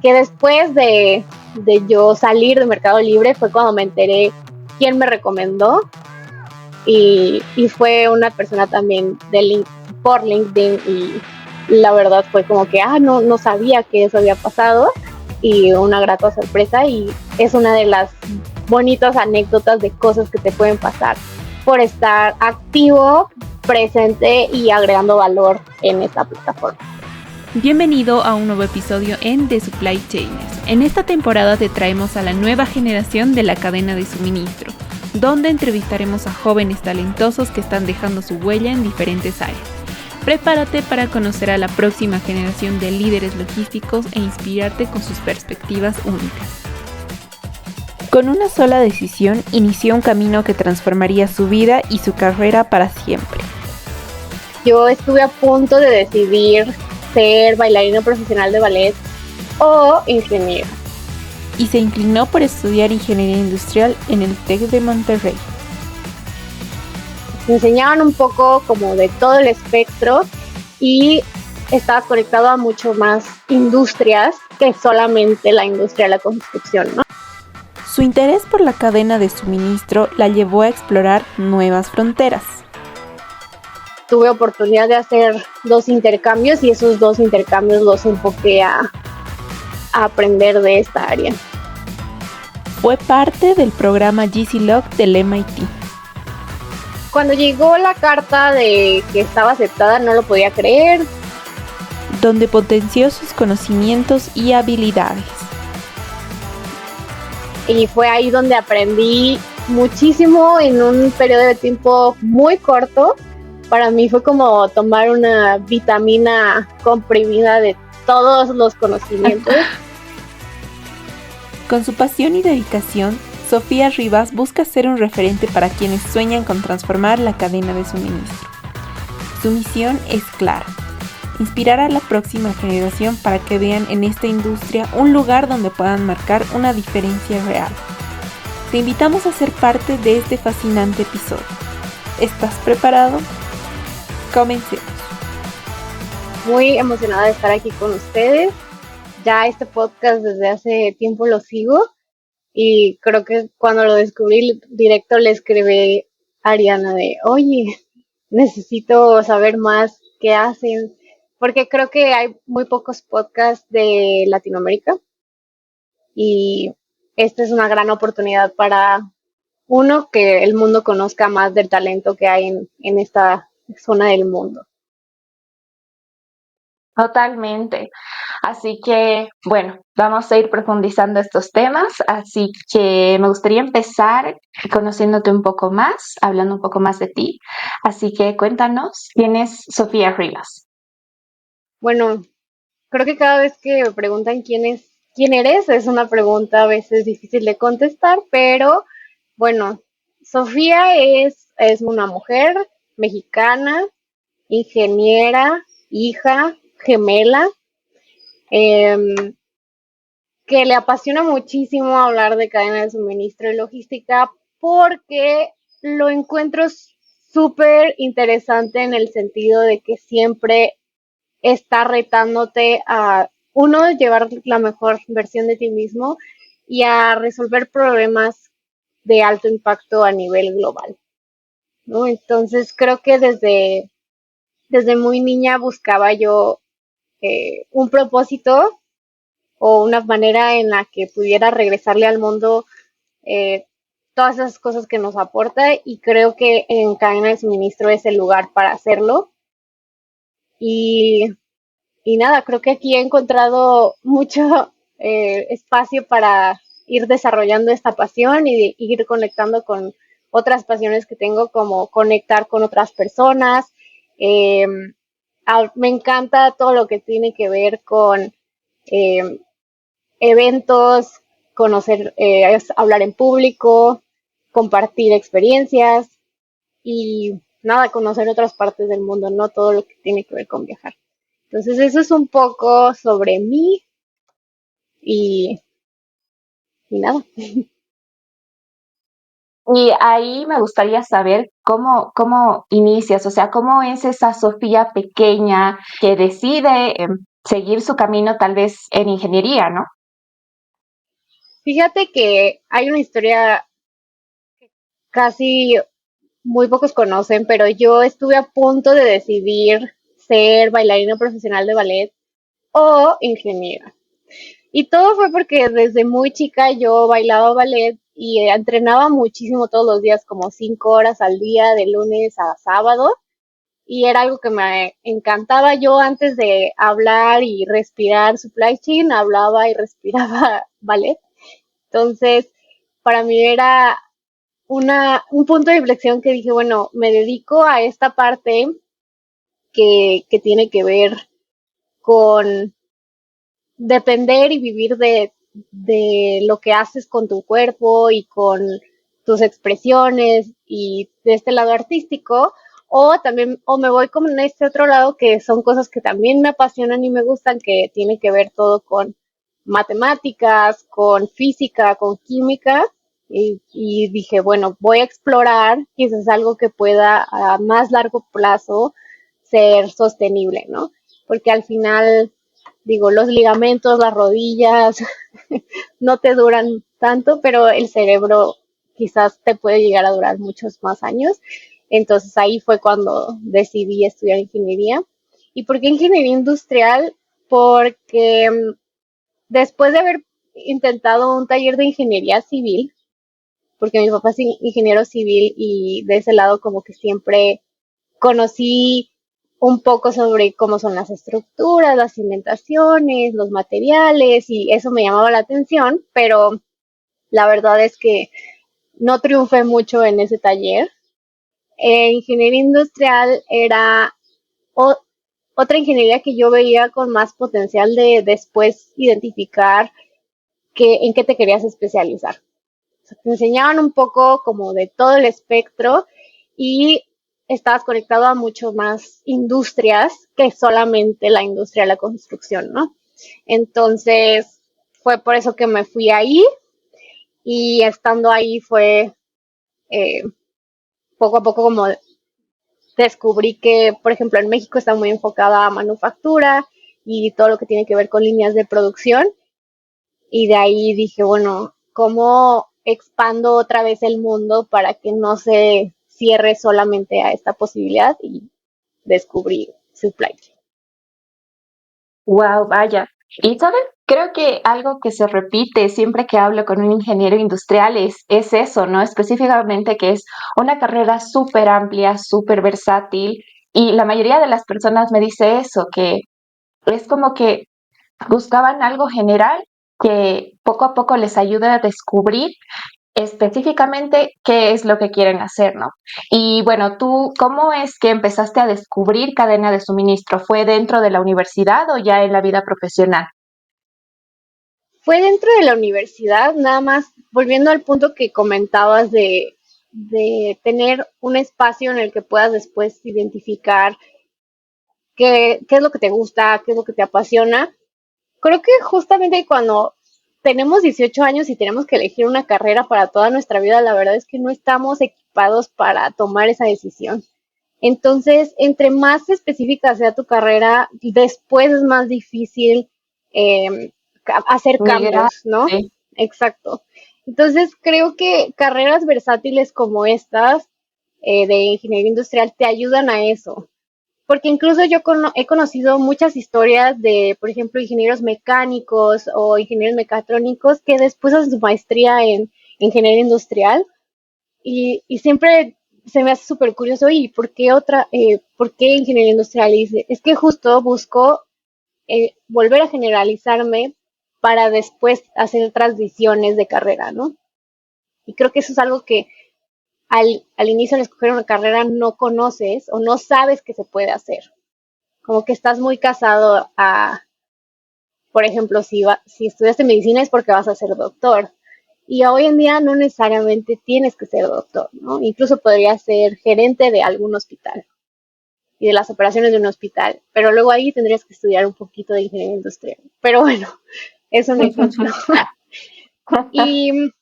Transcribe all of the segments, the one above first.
que después de yo salir de Mercado Libre fue cuando me enteré quién me recomendó y fue una persona también por LinkedIn y la verdad fue como que no sabía que eso había pasado y una grata sorpresa y es una de las bonitas anécdotas de cosas que te pueden pasar por estar activo, presente y agregando valor en esta plataforma. Bienvenido a un nuevo episodio en The Supply Chainers. En esta temporada te traemos a la nueva generación de la cadena de suministro, donde entrevistaremos a jóvenes talentosos que están dejando su huella en diferentes áreas. Prepárate para conocer a la próxima generación de líderes logísticos e inspirarte con sus perspectivas únicas. Con una sola decisión, inició un camino que transformaría su vida y su carrera para siempre. Yo estuve a punto de decidir ser bailarina profesional de ballet o ingeniera. Y se inclinó por estudiar ingeniería industrial en el TEC de Monterrey. Me enseñaban un poco como de todo el espectro y estaba conectado a mucho más industrias que solamente la industria de la construcción, ¿no? Su interés por la cadena de suministro la llevó a explorar nuevas fronteras. Tuve oportunidad de hacer 2 intercambios y esos 2 intercambios los enfoqué a aprender de esta área. Fue parte del programa GCLOG del MIT. Cuando llegó la carta de que estaba aceptada, no lo podía creer. Donde potenció sus conocimientos y habilidades. Y fue ahí donde aprendí muchísimo en un periodo de tiempo muy corto. Para mí fue como tomar una vitamina comprimida de todos los conocimientos. Con su pasión y dedicación, Sofía Rivas busca ser un referente para quienes sueñan con transformar la cadena de suministro. Su misión es clara: inspirar a la próxima generación para que vean en esta industria un lugar donde puedan marcar una diferencia real. Te invitamos a ser parte de este fascinante episodio. ¿Estás preparado? Comencemos. Muy emocionada de estar aquí con ustedes. Ya este podcast desde hace tiempo lo sigo y creo que cuando lo descubrí directo le escribí a Ariana de, oye, necesito saber más qué hacen, porque creo que hay muy pocos podcasts de Latinoamérica y esta es una gran oportunidad para uno, que el mundo conozca más del talento que hay en esta zona del mundo. Totalmente. Así que, bueno, vamos a ir profundizando estos temas. Así que me gustaría empezar conociéndote un poco más, hablando un poco más de ti. Así que cuéntanos, ¿quién es Sofía Rivas? Bueno, creo que cada vez que me preguntan quién eres, es una pregunta a veces difícil de contestar, pero bueno, Sofía es una mujer mexicana, ingeniera, hija, gemela, em, que le apasiona muchísimo hablar de cadena de suministro y logística porque lo encuentro súper interesante en el sentido de que siempre está retándote a, uno, llevar la mejor versión de ti mismo y a resolver problemas de alto impacto a nivel global, ¿no? Entonces creo que desde muy niña buscaba yo un propósito o una manera en la que pudiera regresarle al mundo eh, todas esas cosas que nos aporta y creo que en cadena de suministro es el lugar para hacerlo. Y, y nada, creo que aquí he encontrado mucho espacio para ir desarrollando esta pasión y ir conectando con otras pasiones que tengo, como conectar con otras personas. Eh, Me encanta todo lo que tiene que ver con eh, eventos, conocer, hablar en público, compartir experiencias y nada, conocer otras partes del mundo, no todo lo que tiene que ver con viajar. Entonces eso es un poco sobre mí y, y nada. Y ahí me gustaría saber cómo inicias, o sea, cómo es esa Sofía pequeña que decide seguir su camino tal vez en ingeniería, ¿no? Fíjate que hay una historia casi muy pocos conocen, pero yo estuve a punto de decidir ser bailarina profesional de ballet o ingeniera. Y todo fue porque desde muy chica yo bailaba ballet y entrenaba muchísimo todos los días, como 5 horas al día, de lunes a sábado. Y era algo que me encantaba. Yo antes de hablar y respirar supply chain, hablaba y respiraba ballet. Entonces, para mí era un punto de inflexión que dije, bueno, me dedico a esta parte que tiene que ver con depender y vivir de lo que haces con tu cuerpo y con tus expresiones y de este lado artístico, o también, o me voy con este otro lado que son cosas que también me apasionan y me gustan, que tiene que ver todo con matemáticas, con física, con química, y dije, bueno, voy a explorar quizás algo que pueda a más largo plazo ser sostenible, ¿no? Porque al final, digo, los ligamentos, las rodillas, no te duran tanto, pero el cerebro quizás te puede llegar a durar muchos más años. Entonces ahí fue cuando decidí estudiar ingeniería. ¿Y por qué ingeniería industrial? Porque después de haber intentado un taller de ingeniería civil, porque mi papá es ingeniero civil y de ese lado como que siempre conocí un poco sobre cómo son las estructuras, las cimentaciones, los materiales y eso me llamaba la atención, pero la verdad es que no triunfé mucho en ese taller. Ingeniería industrial era o- otra ingeniería que yo veía con más potencial de después identificar en qué te querías especializar. O sea, te enseñaban un poco como de todo el espectro y estabas conectado a mucho más industrias que solamente la industria de la construcción, ¿no? Entonces, fue por eso que me fui ahí y estando ahí fue eh, poco a poco como descubrí que, por ejemplo, en México está muy enfocada a manufactura y todo lo que tiene que ver con líneas de producción. Y de ahí dije, bueno, ¿cómo expando otra vez el mundo para que no se cierre solamente a esta posibilidad? Y descubrí supply chain. Wow, vaya. Y sabes, creo que algo que se repite siempre que hablo con un ingeniero industrial es eso, ¿no? Específicamente que es una carrera súper amplia, súper versátil. Y la mayoría de las personas me dice eso, que es como que buscaban algo general que poco a poco les ayude a descubrir específicamente qué es lo que quieren hacer, ¿no? Y bueno, tú, ¿cómo es que empezaste a descubrir cadena de suministro? ¿Fue dentro de la universidad o ya en la vida profesional? Fue dentro de la universidad, nada más volviendo al punto que comentabas de tener un espacio en el que puedas después identificar qué es lo que te gusta, qué es lo que te apasiona. Creo que justamente cuando tenemos 18 años y tenemos que elegir una carrera para toda nuestra vida, la verdad es que no estamos equipados para tomar esa decisión. Entonces, entre más específica sea tu carrera, después es más difícil eh, hacer Migrar, cambios, ¿no? sí. Exacto. Entonces, creo que carreras versátiles como estas de ingeniería industrial te ayudan a eso, porque incluso yo he conocido muchas historias de, por ejemplo, ingenieros mecánicos o ingenieros mecatrónicos que después hacen su maestría en ingeniería industrial y siempre se me hace súper curioso, ¿y por qué ingeniería industrial? Y dice, es que justo busco volver a generalizarme para después hacer transiciones de carrera, ¿no? Y creo que eso es algo que al inicio de escoger una carrera no conoces o no sabes que se puede hacer, como que estás muy casado a, por ejemplo, si estudiaste medicina es porque vas a ser doctor. Y hoy en día no necesariamente tienes que ser doctor, ¿no? Incluso podrías ser gerente de algún hospital y de las operaciones de un hospital, pero luego ahí tendrías que estudiar un poquito de ingeniería industrial. Pero bueno, es un ejemplo. Y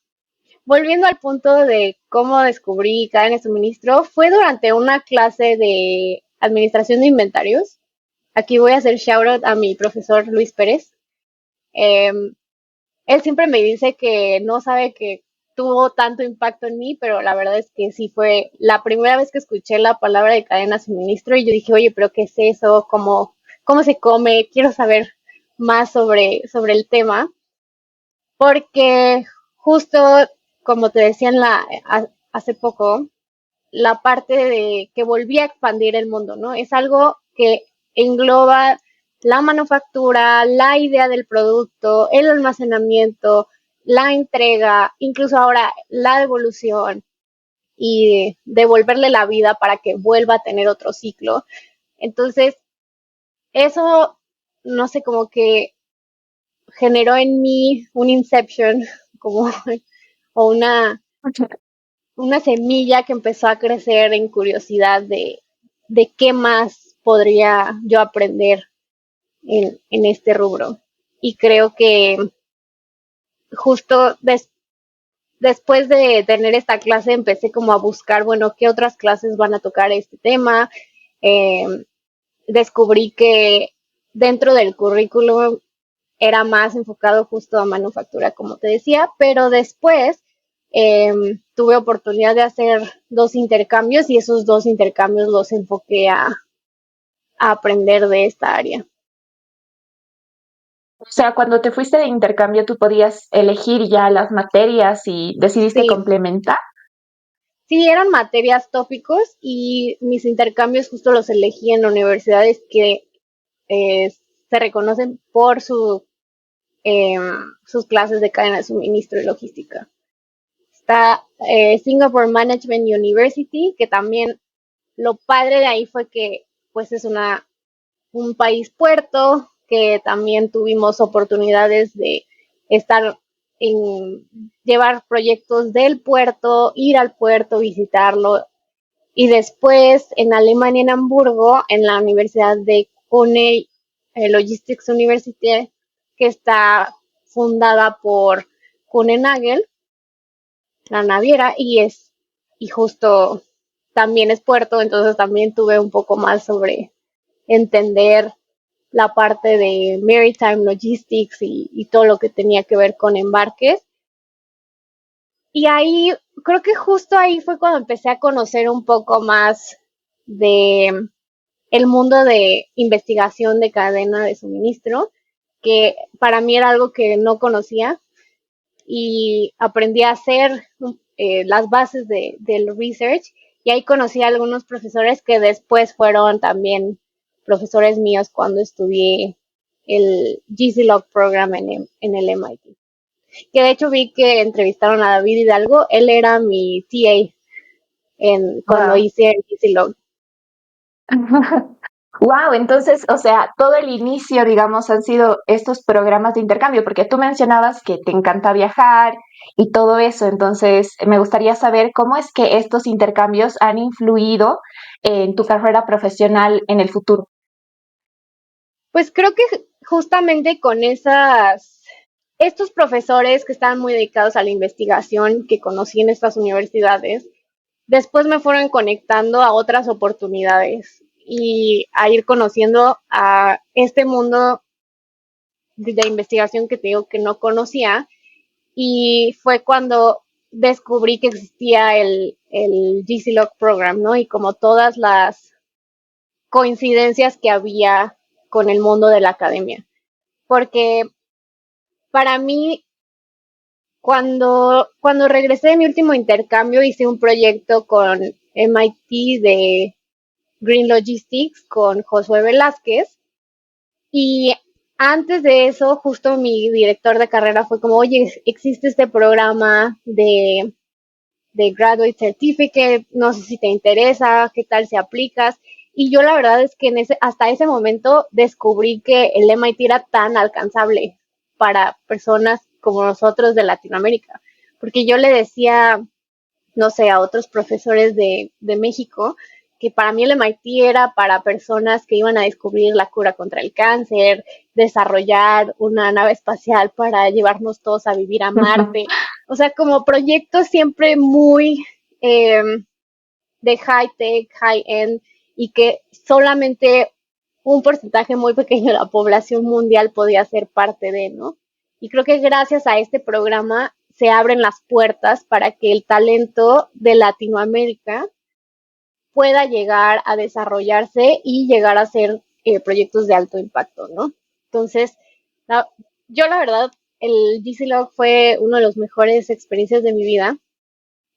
volviendo al punto de cómo descubrí cadena de suministro, fue durante una clase de administración de inventarios aquí voy a hacer shout out a mi profesor Luis Pérez. Em, Él siempre me dice que no sabe que tuvo tanto impacto en mí, pero la verdad es que sí fue la primera vez que escuché la palabra de cadena de suministro y yo dije, oye, pero ¿qué es eso? ¿Cómo se come? Quiero saber más sobre el tema, porque justo como te decía hace poco, la parte de que volví a expandir el mundo, ¿no? Es algo que engloba la manufactura, la idea del producto, el almacenamiento, la entrega, incluso ahora la devolución y devolverle la vida para que vuelva a tener otro ciclo. Entonces, eso, no sé, como que generó en mí un inception, como, o una semilla que empezó a crecer en curiosidad de qué más podría yo aprender en este rubro. Y creo que justo después de tener esta clase empecé como a buscar, bueno, qué otras clases van a tocar este tema. Eh, Descubrí que dentro del currículum era más enfocado justo a manufactura, como te decía, pero después tuve oportunidad de hacer 2 intercambios y esos 2 intercambios los enfoqué a aprender de esta área. O sea, cuando te fuiste de intercambio, tú podías elegir ya las materias y decidiste Sí, complementar. sí, eran materias tópicos y mis intercambios justo los elegí en universidades que eh, se reconocen por eh, sus clases de cadena de suministro y logística. Está Singapore Management University, que también lo padre de ahí fue que pues es un país puerto, que también tuvimos oportunidades de estar en llevar proyectos del puerto, ir al puerto, visitarlo. Y después en Alemania, en Hamburgo, en la Universidad de Kone Logistics University, que está fundada por Kuehne+Nagel, la naviera, y justo también es puerto, entonces también tuve un poco más sobre entender la parte de maritime logistics y todo lo que tenía que ver con embarques. Y ahí, creo que justo ahí fue cuando empecé a conocer un poco más de el mundo de investigación de cadena de suministro, que para mí era algo que no conocía y aprendí a hacer las bases del research y ahí conocí a algunos profesores que después fueron también profesores míos cuando estudié el GCLOG program en el MIT. Que de hecho vi que entrevistaron a David Hidalgo, él era mi TA cuando Wow. hice el GCLOG. Wow, entonces, o sea, todo el inicio, digamos, han sido estos programas de intercambio, porque tú mencionabas que te encanta viajar y todo eso, entonces me gustaría saber cómo es que estos intercambios han influido en tu carrera profesional en el futuro. Pues creo que justamente con estos profesores que estaban muy dedicados a la investigación que conocí en estas universidades, después me fueron conectando a otras oportunidades y a ir conociendo a este mundo de investigación que te digo que no conocía y fue cuando descubrí que existía el GCLOG program, ¿no? Y como todas las coincidencias que había con el mundo de la academia. Porque para mí, cuando regresé de mi último intercambio, hice un proyecto con MIT de Green Logistics con Josué Velázquez. Y antes de eso, justo mi director de carrera fue como, oye, existe este programa de Graduate Certificate, no sé si te interesa, qué tal si aplicas. Y yo la verdad es que hasta ese momento descubrí que el MIT era tan alcanzable para personas como nosotros de Latinoamérica. Porque yo le decía, no sé, a otros profesores de México, que para mí el MIT era para personas que iban a descubrir la cura contra el cáncer, desarrollar una nave espacial para llevarnos todos a vivir a Marte. O sea, como proyectos siempre muy de high tech, high end, y que solamente un porcentaje muy pequeño de la población mundial podía ser parte de, ¿no? Y creo que gracias a este programa se abren las puertas para que el talento de Latinoamérica pueda llegar a desarrollarse y llegar a hacer proyectos de alto impacto, ¿no? Entonces, la, yo la verdad, el GCLog fue una de las mejores experiencias de mi vida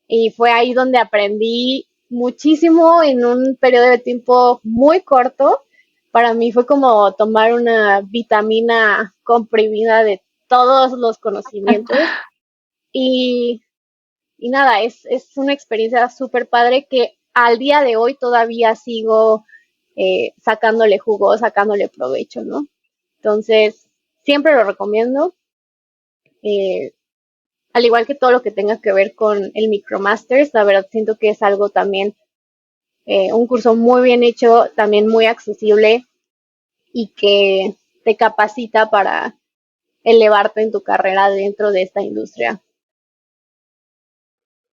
y fue ahí donde aprendí muchísimo en un periodo de tiempo muy corto. Para mí fue como tomar una vitamina comprimida de todos los conocimientos y, y nada, es una experiencia súper padre que al día de hoy todavía sigo sacándole jugo, sacándole provecho, ¿no? Entonces, siempre lo recomiendo. Eh, Al igual que todo lo que tenga que ver con el Micromasters, la verdad siento que es algo también, un curso muy bien hecho, también muy accesible y que te capacita para elevarte en tu carrera dentro de esta industria.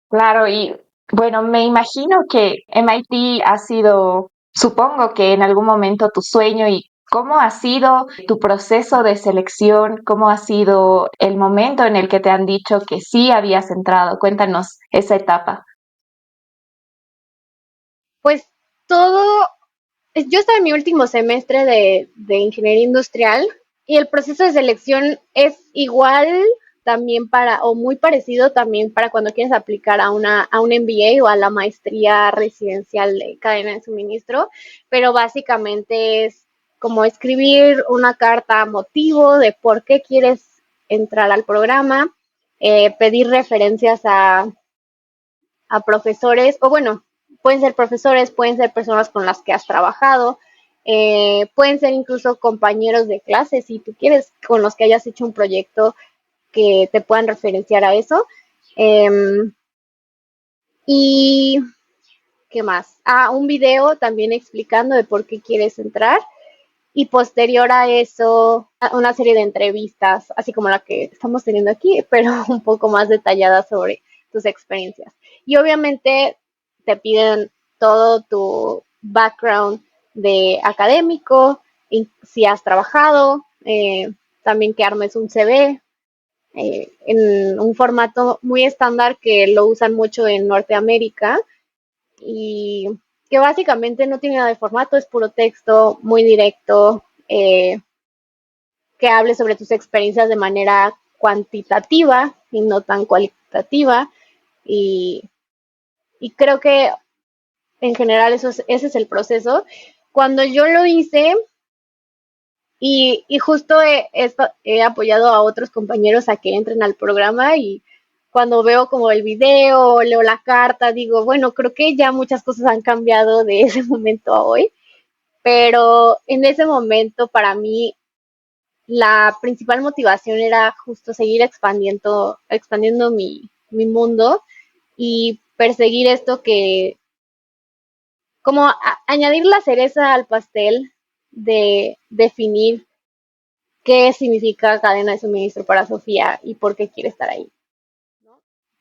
Claro, y bueno, me imagino que MIT ha sido, supongo que en algún momento tu sueño y cómo ha sido tu proceso de selección, cómo ha sido el momento en el que te han dicho que sí habías entrado. Cuéntanos esa etapa. Pues todo, yo estaba en mi último semestre de ingeniería industrial y el proceso de selección es igual también para, o muy parecido también para cuando quieres aplicar a un MBA o a la maestría residencial de cadena de suministro, pero básicamente es como escribir una carta motivo de por qué quieres entrar al programa, pedir referencias a profesores, o bueno, pueden ser profesores, pueden ser personas con las que has trabajado, pueden ser incluso compañeros de clase, si tú quieres, con los que hayas hecho un proyecto que te puedan referenciar a eso. Eh, y, ¿qué más? Ah, un video también explicando de por qué quieres entrar. Y posterior a eso, una serie de entrevistas, así como la que estamos teniendo aquí, pero un poco más detallada sobre tus experiencias. Y obviamente te piden todo tu background de académico, y si has trabajado, también que armes un CV en un formato muy estándar que lo usan mucho en Norteamérica y que básicamente no tiene nada de formato, es puro texto, muy directo, que hable sobre tus experiencias de manera cuantitativa y no tan cualitativa. Y, y creo que en general ese es el proceso. Cuando yo lo hice, y justo he apoyado a otros compañeros a que entren al programa y cuando veo como el video, leo la carta, digo, bueno, creo que ya muchas cosas han cambiado de ese momento a hoy, pero en ese momento para mí la principal motivación era justo seguir expandiendo mi mundo y perseguir esto que, como añadir la cereza al pastel de definir qué significa cadena de suministro para Sofía y por qué quiere estar ahí.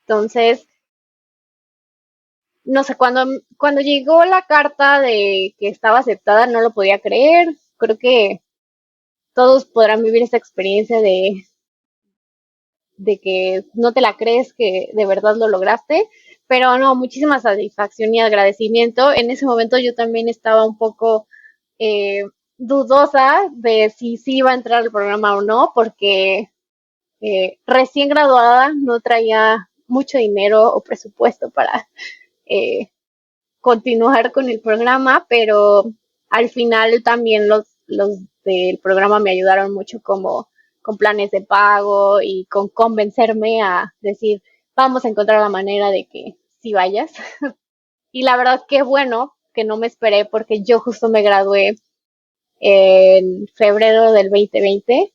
Entonces, no sé, cuando llegó la carta de que estaba aceptada, no lo podía creer. Creo que todos podrán vivir esta experiencia de que no te la crees que de verdad lo lograste, pero no, muchísima satisfacción y agradecimiento. En ese momento yo también estaba un poco eh, dudosa de si sí iba a entrar al programa o no, porque recién graduada no traía mucho dinero o presupuesto para eh, continuar con el programa, pero al final también los del programa me ayudaron mucho como con planes de pago y con convencerme a decir, vamos a encontrar la manera de que sí vayas. Y la verdad que bueno que no me esperé porque yo justo me gradué en febrero del 2020.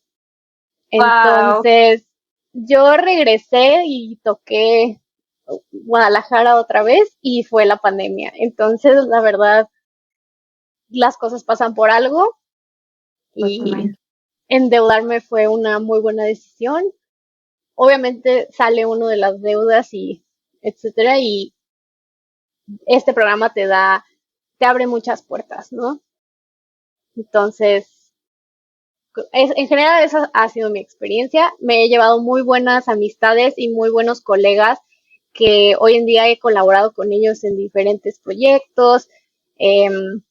Wow. Entonces, yo regresé y toqué Guadalajara otra vez y fue la pandemia. Entonces, la verdad, las cosas pasan por algo y endeudarme fue una muy buena decisión. Obviamente sale uno de las deudas y etcétera, y este programa te abre muchas puertas, ¿no? Entonces, en general esa ha sido mi experiencia. Me he llevado muy buenas amistades y muy buenos colegas que hoy en día he colaborado con ellos en diferentes proyectos, em,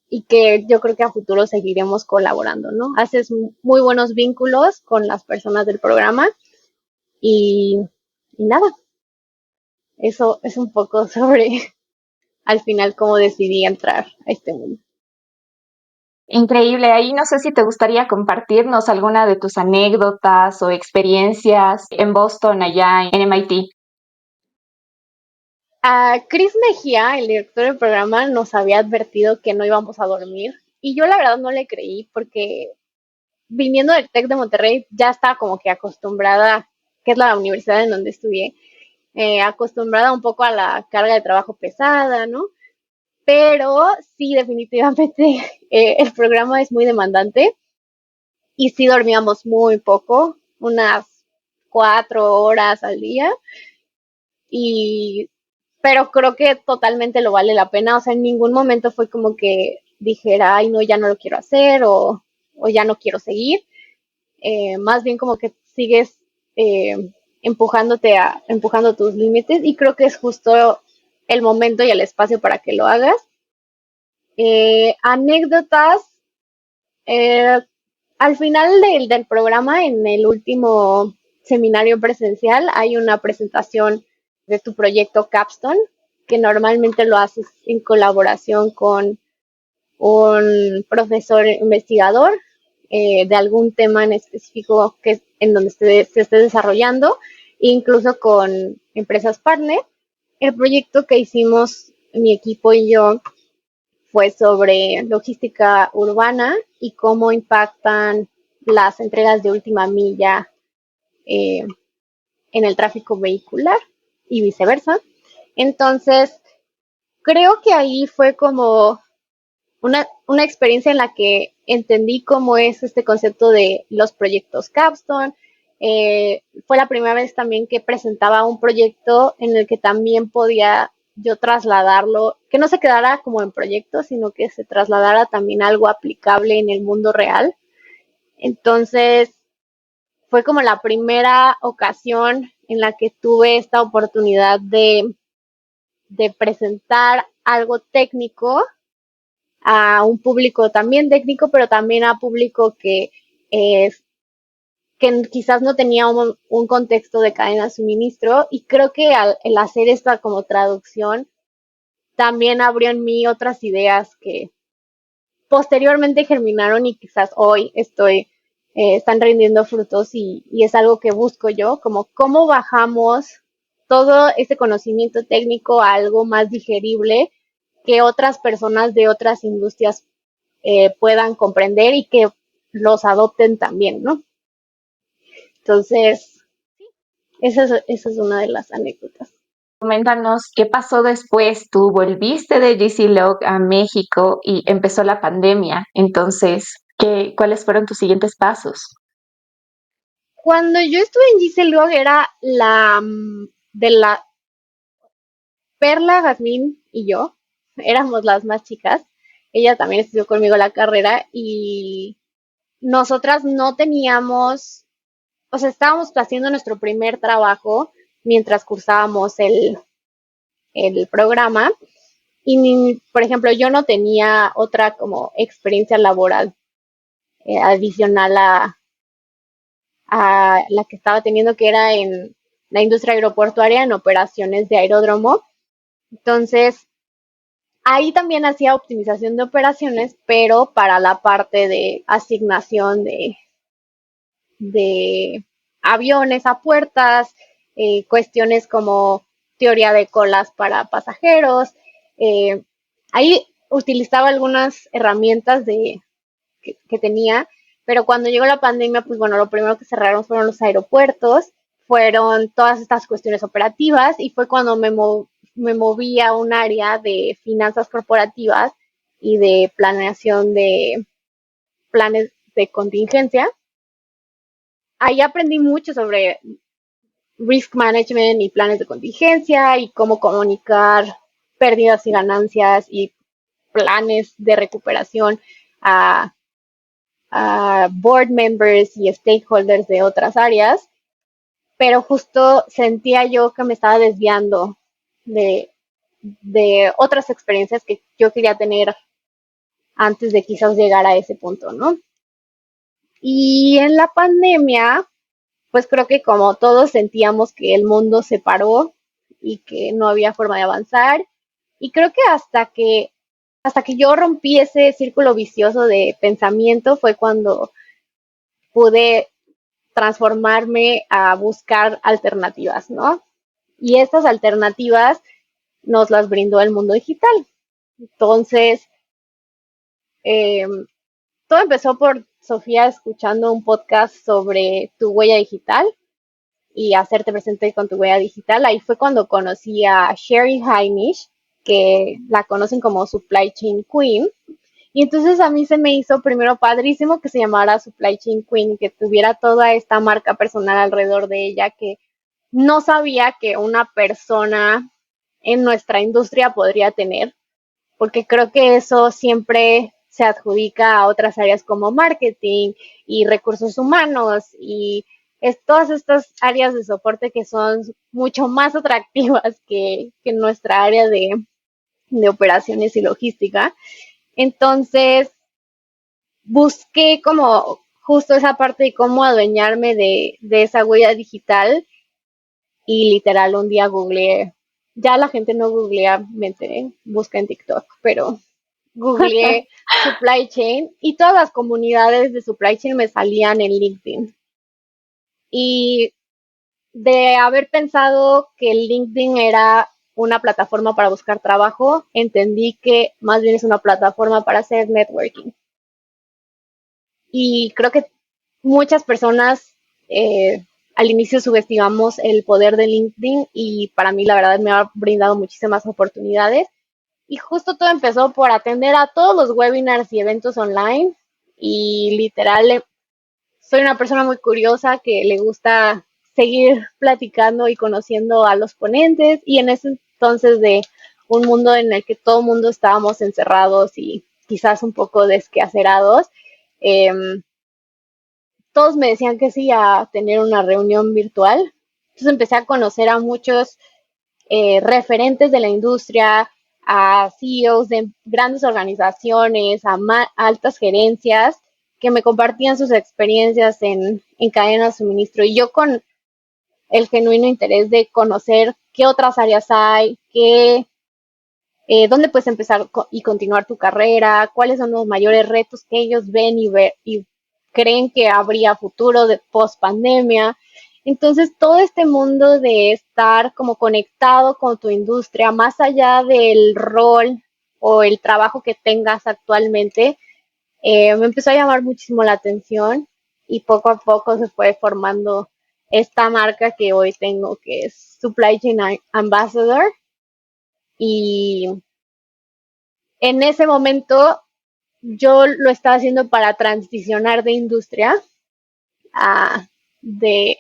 y que yo creo que a futuro seguiremos colaborando, ¿no? Haces muy buenos vínculos con las personas del programa y, y nada, eso es un poco sobre al final cómo decidí entrar a este mundo. Increíble. Ahí no sé si te gustaría compartirnos alguna de tus anécdotas o experiencias en Boston, allá en MIT. A Chris Mejía, el director del programa, nos había advertido que no íbamos a dormir y yo la verdad no le creí porque viniendo del TEC de Monterrey ya estaba como que acostumbrada, que es la universidad en donde estudié, acostumbrada un poco a la carga de trabajo pesada, ¿no? Pero sí, definitivamente el programa es muy demandante y sí dormíamos muy poco, unas 4 horas al día, y pero creo que totalmente lo vale la pena, o sea, en ningún momento fue como que dijera, ay, no, ya no lo quiero hacer o ya no quiero seguir, más bien como que sigues empujando tus límites y creo que es justo el momento y el espacio para que lo hagas. Anécdotas, eh, al final del programa, en el último seminario presencial, hay una presentación de tu proyecto Capstone, que normalmente lo haces en colaboración con un profesor investigador de algún tema en específico que en donde se esté desarrollando, incluso con empresas partner. El proyecto que hicimos mi equipo y yo fue sobre logística urbana y cómo impactan las entregas de última milla eh, en el tráfico vehicular y viceversa. Entonces, creo que ahí fue como una experiencia en la que entendí cómo es este concepto de los proyectos Capstone. Fue la primera vez también que presentaba un proyecto en el que también podía yo trasladarlo, que no se quedara como en proyecto, sino que se trasladara también a algo aplicable en el mundo real. Entonces, fue como la primera ocasión en la que tuve esta oportunidad de presentar algo técnico a un público también técnico, pero también a público eh, que quizás no tenía un contexto de cadena de suministro, y creo que el hacer esta como traducción también abrió en mí otras ideas que posteriormente germinaron y quizás hoy están rindiendo frutos y es algo que busco yo, como cómo bajamos todo ese conocimiento técnico a algo más digerible que otras personas de otras industrias puedan comprender y que los adopten también, ¿no? Entonces, esa es una de las anécdotas. Coméntanos qué pasó después. Tú volviste de GCLog a México y empezó la pandemia. Entonces, ¿cuáles fueron tus siguientes pasos? Cuando yo estuve en Giselog era de la Perla, Jazmín y yo, éramos las más chicas. Ella también estudió conmigo la carrera y nosotras no teníamos, o sea, estábamos haciendo nuestro primer trabajo mientras cursábamos el programa y, por ejemplo, yo no tenía otra como experiencia laboral adicional a la que estaba teniendo, que era en la industria aeroportuaria, en operaciones de aeródromo. Entonces, ahí también hacía optimización de operaciones, pero para la parte de asignación de aviones a puertas, cuestiones como teoría de colas para pasajeros. eh, Ahí utilizaba algunas herramientas que tenía, pero cuando llegó la pandemia, pues bueno, lo primero que cerraron fueron los aeropuertos, fueron todas estas cuestiones operativas y fue cuando me moví a un área de finanzas corporativas y de planeación de planes de contingencia. Ahí aprendí mucho sobre risk management y planes de contingencia y cómo comunicar pérdidas y ganancias y planes de recuperación a, a board members y stakeholders de otras áreas, pero justo sentía yo que me estaba desviando de, de otras experiencias que yo quería tener antes de quizás llegar a ese punto, ¿no? Y en la pandemia, pues creo que como todos sentíamos que el mundo se paró y que no había forma de avanzar. Y creo que hasta que yo rompí ese círculo vicioso de pensamiento fue cuando pude transformarme a buscar alternativas, ¿no? Y estas alternativas nos las brindó el mundo digital. Entonces, eh, todo empezó por Sofía escuchando un podcast sobre tu huella digital y hacerte presente con tu huella digital. Ahí fue cuando conocí a Sherry Heinisch, que la conocen como Supply Chain Queen. Y entonces a mí se me hizo primero padrísimo que se llamara Supply Chain Queen, que tuviera toda esta marca personal alrededor de ella, que no sabía que una persona en nuestra industria podría tener, porque creo que eso siempre se adjudica a otras áreas como marketing y recursos humanos y todas estas áreas de soporte que son mucho más atractivas que nuestra área de operaciones y logística. Entonces, busqué como justo esa parte de cómo adueñarme de esa huella digital y literal un día googleé, ya la gente no googlea, me enteré, busca en TikTok, pero googleé supply chain y todas las comunidades de supply chain me salían en LinkedIn. Y de haber pensado que LinkedIn era una plataforma para buscar trabajo, entendí que más bien es una plataforma para hacer networking. Y creo que muchas personas al inicio subestimamos el poder de LinkedIn y para mí la verdad me ha brindado muchísimas oportunidades. Y justo todo empezó por atender a todos los webinars y eventos online y literal soy una persona muy curiosa que le gusta seguir platicando y conociendo a los ponentes y en ese entonces de un mundo en el que todo el mundo estábamos encerrados y quizás un poco desquacerados, eh, todos me decían que sí a tener una reunión virtual. Entonces empecé a conocer a muchos referentes de la industria, a CEOs de grandes organizaciones, a altas gerencias que me compartían sus experiencias en cadenas de suministro y yo con el genuino interés de conocer qué otras áreas hay, dónde puedes empezar y continuar tu carrera, cuáles son los mayores retos que ellos ven y creen que habría futuro de post pandemia. Entonces, todo este mundo de estar como conectado con tu industria, más allá del rol o el trabajo que tengas actualmente, me empezó a llamar muchísimo la atención y poco a poco se fue formando esta marca que hoy tengo, que es Supply Chain Ambassador. Y en ese momento yo lo estaba haciendo para transicionar de industria a, de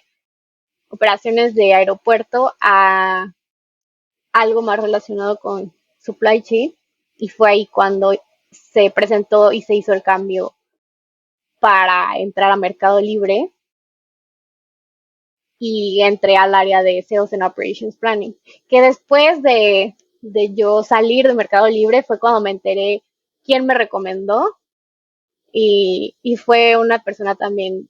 operaciones de aeropuerto a algo más relacionado con supply chain y fue ahí cuando se presentó y se hizo el cambio para entrar a Mercado Libre y entré al área de Sales and Operations Planning, que después de yo salir de Mercado Libre fue cuando me enteré quién me recomendó y fue una persona también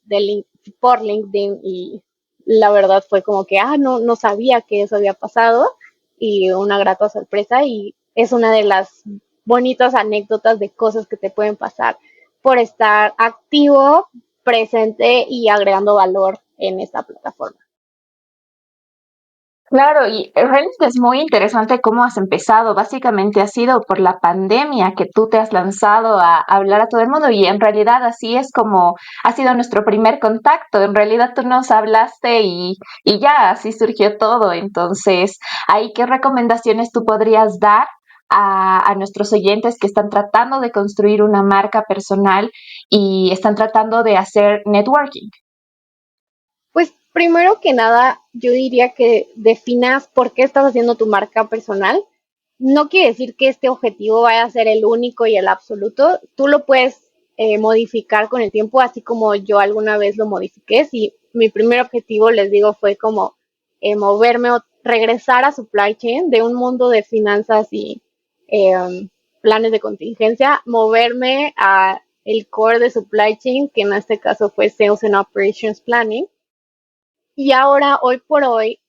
por LinkedIn y la verdad fue como que, no sabía que eso había pasado y una grata sorpresa y es una de las bonitas anécdotas de cosas que te pueden pasar por estar activo, presente y agregando valor en esta plataforma. Claro, y realmente es muy interesante cómo has empezado. Básicamente ha sido por la pandemia que tú te has lanzado a hablar a todo el mundo y en realidad así es como ha sido nuestro primer contacto. En realidad tú nos hablaste y ya, así surgió todo. Entonces, ¿ahí qué recomendaciones tú podrías dar a nuestros oyentes que están tratando de construir una marca personal y están tratando de hacer networking? Pues primero que nada, yo diría que definas por qué estás haciendo tu marca personal. No quiere decir que este objetivo vaya a ser el único y el absoluto. Tú lo puedes modificar con el tiempo, así como yo alguna vez lo modifiqué. Sí, mi primer objetivo, les digo, fue como moverme o regresar a supply chain de un mundo de finanzas y planes de contingencia, moverme a el core de supply chain, que en este caso fue Sales and Operations Planning. Y ahora, hoy por hoy,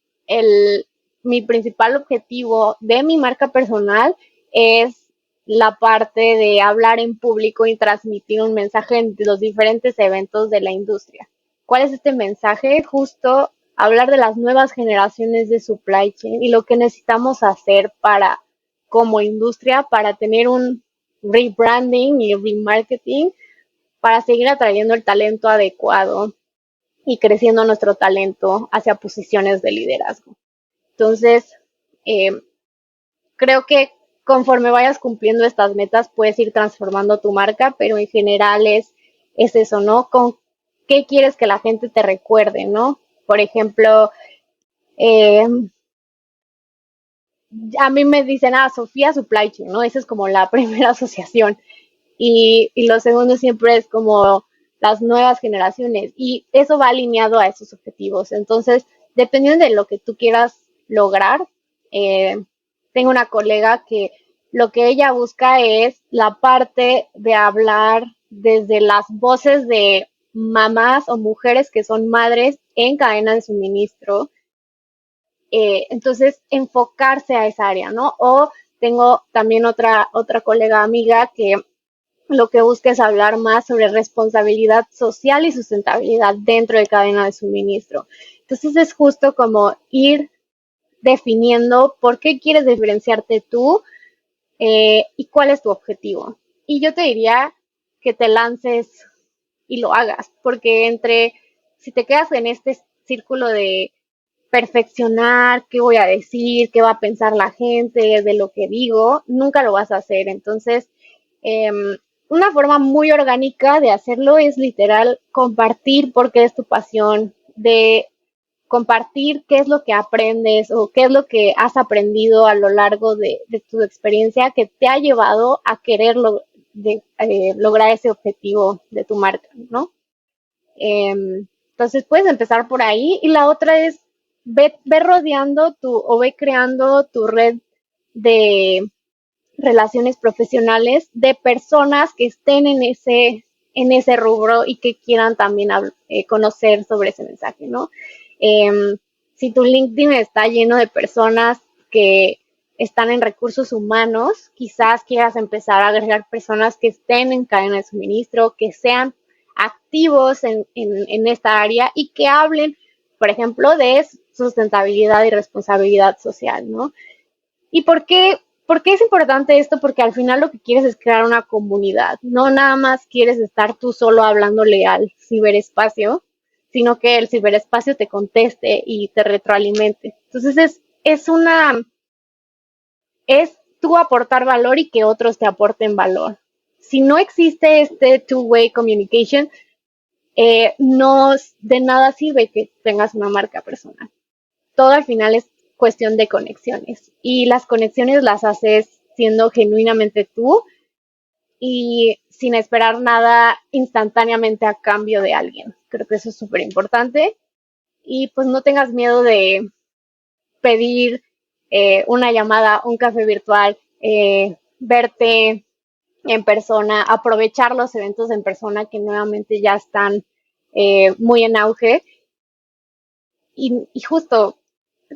mi principal objetivo de mi marca personal es la parte de hablar en público y transmitir un mensaje en los diferentes eventos de la industria. ¿Cuál es este mensaje? Justo hablar de las nuevas generaciones de supply chain y lo que necesitamos hacer para, como industria, para tener un rebranding y remarketing, para seguir atrayendo el talento adecuado y creciendo nuestro talento hacia posiciones de liderazgo. Entonces, eh, creo que conforme vayas cumpliendo estas metas, puedes ir transformando tu marca, pero en general es eso, ¿no? Con qué quieres que la gente te recuerde, ¿no? Por ejemplo, eh, a mí me dicen, Sofía Supply Chain, ¿no? Esa es como la primera asociación. Y lo segundo siempre es como las nuevas generaciones y eso va alineado a esos objetivos. Entonces, dependiendo de lo que tú quieras lograr, tengo una colega que lo que ella busca es la parte de hablar desde las voces de mamás o mujeres que son madres en cadena de suministro. Entonces, enfocarse a esa área, ¿no? O tengo también otra colega amiga que lo que busca es hablar más sobre responsabilidad social y sustentabilidad dentro de cadena de suministro. Entonces es justo como ir definiendo por qué quieres diferenciarte tú y cuál es tu objetivo. Y yo te diría que te lances y lo hagas, porque si te quedas en este círculo de perfeccionar, qué voy a decir, qué va a pensar la gente de lo que digo, nunca lo vas a hacer. Entonces, eh, una forma muy orgánica de hacerlo es literal compartir por qué es tu pasión, de compartir qué es lo que aprendes o qué es lo que has aprendido a lo largo de tu experiencia que te ha llevado a querer lograr ese objetivo de tu marca, ¿no? Entonces puedes empezar por ahí y la otra es ve rodeando o ve creando tu red de relaciones profesionales de personas que estén en ese rubro y que quieran también conocer sobre ese mensaje, ¿no? Si tu LinkedIn está lleno de personas que están en recursos humanos, quizás quieras empezar a agregar personas que estén en cadena de suministro, que sean activos en esta área y que hablen, por ejemplo, de sustentabilidad y responsabilidad social, ¿no? ¿Y por qué es importante esto? Porque al final lo que quieres es crear una comunidad, no nada más quieres estar tú solo hablándole al ciberespacio, sino que el ciberespacio te conteste y te retroalimente. Entonces es tú aportar valor y que otros te aporten valor. Si no existe este two-way communication, no de nada sirve que tengas una marca personal. Todo al final es cuestión de conexiones y las conexiones las haces siendo genuinamente tú y sin esperar nada instantáneamente a cambio de alguien. Creo que eso es súper importante y pues no tengas miedo de pedir una llamada, un café virtual, verte en persona, aprovechar los eventos en persona que nuevamente ya están muy en auge y justo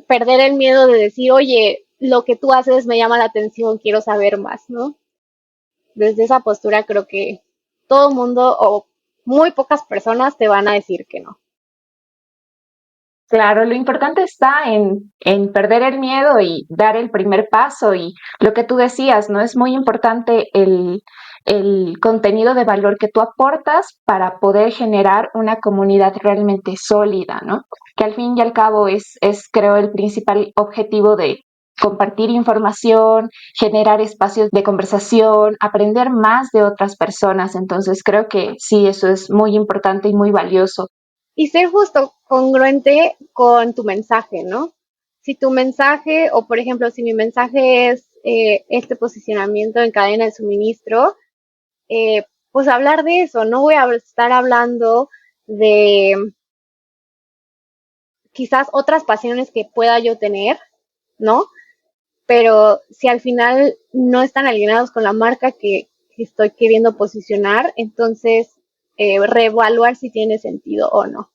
perder el miedo de decir, oye, lo que tú haces me llama la atención, quiero saber más, ¿no? Desde esa postura creo que todo mundo o muy pocas personas te van a decir que no. Claro, lo importante está en perder el miedo y dar el primer paso. Y lo que tú decías, ¿no? Es muy importante el contenido de valor que tú aportas para poder generar una comunidad realmente sólida, ¿no? Que al fin y al cabo creo, el principal objetivo de compartir información, generar espacios de conversación, aprender más de otras personas. Entonces creo que sí, eso es muy importante y muy valioso. Y ser justo congruente con tu mensaje, ¿no? Si tu mensaje, o por ejemplo, si mi mensaje es este posicionamiento en cadena de suministro, pues hablar de eso, no voy a estar hablando de quizás otras pasiones que pueda yo tener, ¿no? Pero si al final no están alineados con la marca que estoy queriendo posicionar, entonces reevaluar si tiene sentido o no.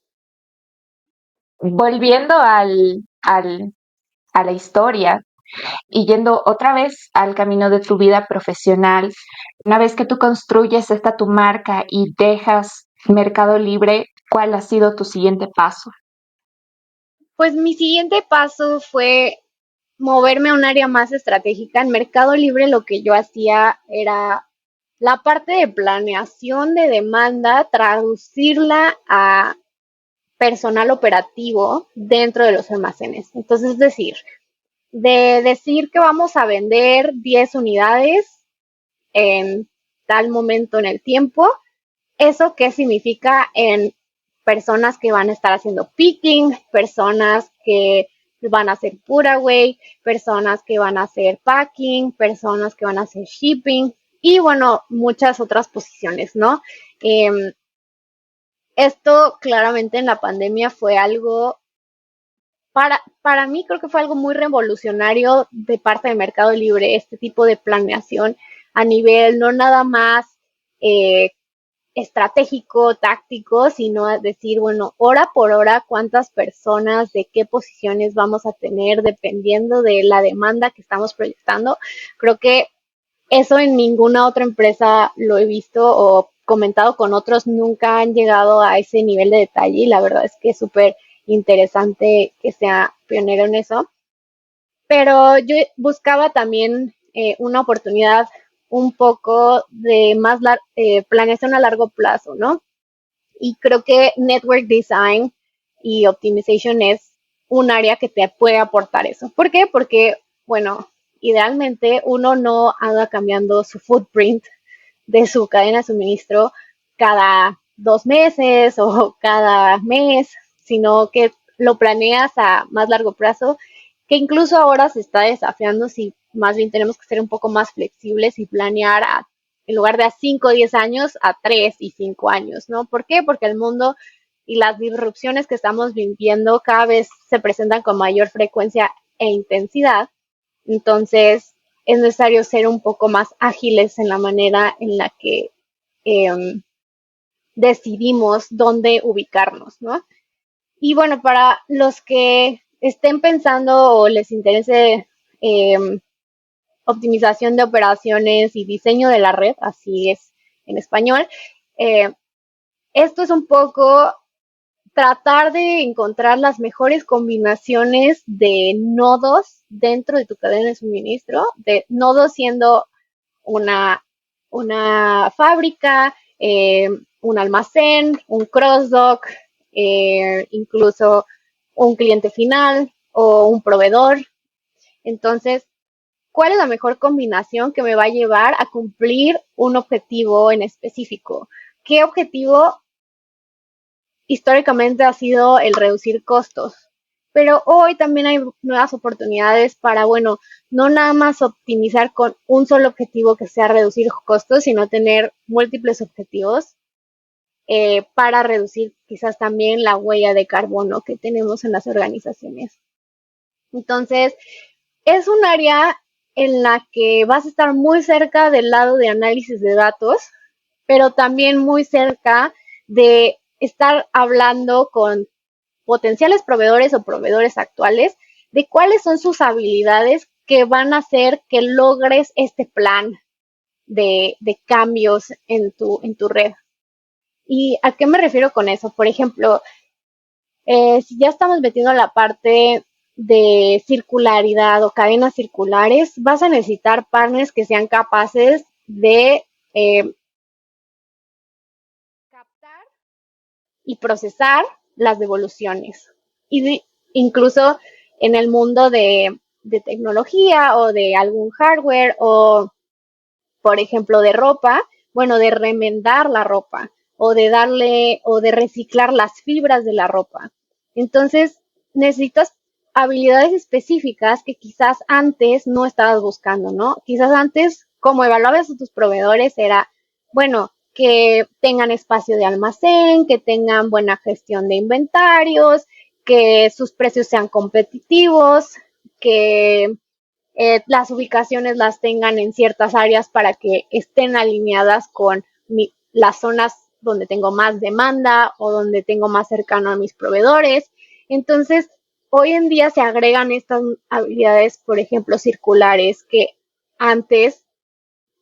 Volviendo a la historia y yendo otra vez al camino de tu vida profesional, una vez que tú construyes esta tu marca y dejas Mercado Libre, ¿cuál ha sido tu siguiente paso? Pues mi siguiente paso fue moverme a un área más estratégica. En Mercado Libre lo que yo hacía era la parte de planeación de demanda, traducirla a personal operativo dentro de los almacenes. Entonces, es decir, de decir que vamos a vender 10 unidades en tal momento en el tiempo, ¿eso qué significa en personas que van a estar haciendo picking, personas que van a hacer pura way, personas que van a hacer packing, personas que van a hacer shipping y bueno, muchas otras posiciones, ¿no? Eh, Esto claramente en la pandemia fue algo, para mí creo que fue algo muy revolucionario de parte de Mercado Libre, este tipo de planeación a nivel no nada más eh, estratégico, táctico, sino a decir, bueno, hora por hora, cuántas personas, de qué posiciones vamos a tener, dependiendo de la demanda que estamos proyectando. Creo que eso en ninguna otra empresa lo he visto o comentado con otros, nunca han llegado a ese nivel de detalle y la verdad es que es súper interesante que sea pionero en eso. Pero yo buscaba también una oportunidad un poco de más planeación a largo plazo, ¿no? Y creo que Network Design y Optimization es un área que te puede aportar eso. ¿Por qué? Porque, bueno, idealmente uno no anda cambiando su footprint de su cadena de suministro cada 2 meses o cada mes, sino que lo planeas a más largo plazo, que incluso ahora se está desafiando si más bien tenemos que ser un poco más flexibles y planear en lugar de a 5 o 10 años, a 3 y 5 años, ¿no? ¿Por qué? Porque el mundo y las disrupciones que estamos viviendo cada vez se presentan con mayor frecuencia e intensidad. Entonces, es necesario ser un poco más ágiles en la manera en la que eh, decidimos dónde ubicarnos, ¿no? Y bueno, para los que estén pensando o les interese eh, optimización de operaciones y diseño de la red, así es en español, eh, esto es un poco tratar de encontrar las mejores combinaciones de nodos dentro de tu cadena de suministro, de nodos siendo una, una fábrica, un almacén, un cross-dock, incluso un cliente final o un proveedor. Entonces, ¿cuál es la mejor combinación que me va a llevar a cumplir un objetivo en específico? ¿Qué objetivo históricamente ha sido el reducir costos? Pero hoy también hay nuevas oportunidades para, bueno, no nada más optimizar con un solo objetivo que sea reducir costos, sino tener múltiples objetivos para reducir quizás también la huella de carbono que tenemos en las organizaciones. Entonces, es un área en la que vas a estar muy cerca del lado de análisis de datos, pero también muy cerca de estar hablando con potenciales proveedores o proveedores actuales de cuáles son sus habilidades que van a hacer que logres este plan de cambios en tu red. ¿Y a qué me refiero con eso? Por ejemplo, si ya estamos metiendo la parte de circularidad o cadenas circulares, vas a necesitar partners que sean capaces de captar y procesar las devoluciones. Y incluso en el mundo de tecnología o de algún hardware o, por ejemplo, de ropa, bueno, de remendar la ropa o de darle o de reciclar las fibras de la ropa. Entonces, necesitas habilidades específicas que quizás antes no estabas buscando, ¿no? Quizás antes, como evaluabas a tus proveedores, era, bueno, que tengan espacio de almacén, que tengan buena gestión de inventarios, que sus precios sean competitivos, que las ubicaciones las tengan en ciertas áreas para que estén alineadas con las zonas donde tengo más demanda o donde tengo más cercano a mis proveedores. Entonces, hoy en día se agregan estas habilidades, por ejemplo, circulares, que antes,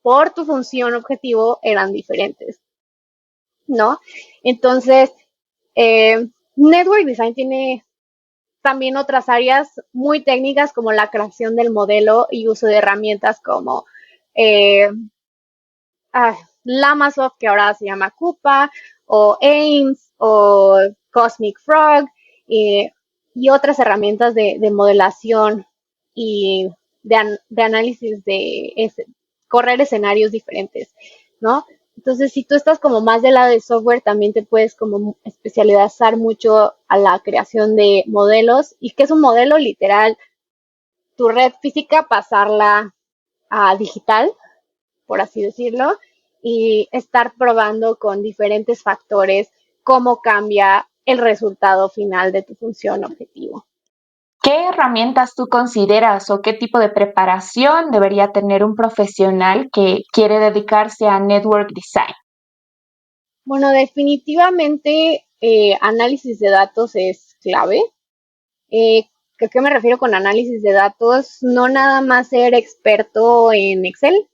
por tu función objetivo, eran diferentes, ¿no? Entonces, Network Design tiene también otras áreas muy técnicas como la creación del modelo y uso de herramientas como eh, Lamasoft, que ahora se llama Coupa, o Ames, o Cosmic Frog, y otras herramientas de modelación y de análisis correr escenarios diferentes, ¿no? Entonces, si tú estás como más del lado de software, también te puedes como especializar mucho a la creación de modelos. ¿Y qué es un modelo? Literal, tu red física, pasarla a digital, por así decirlo, y estar probando con diferentes factores cómo cambia el resultado final de tu función objetivo. ¿Qué herramientas tú consideras o qué tipo de preparación debería tener un profesional que quiere dedicarse a network design? Bueno, definitivamente análisis de datos es clave. ¿A qué me refiero con análisis de datos? No nada más ser experto en Excel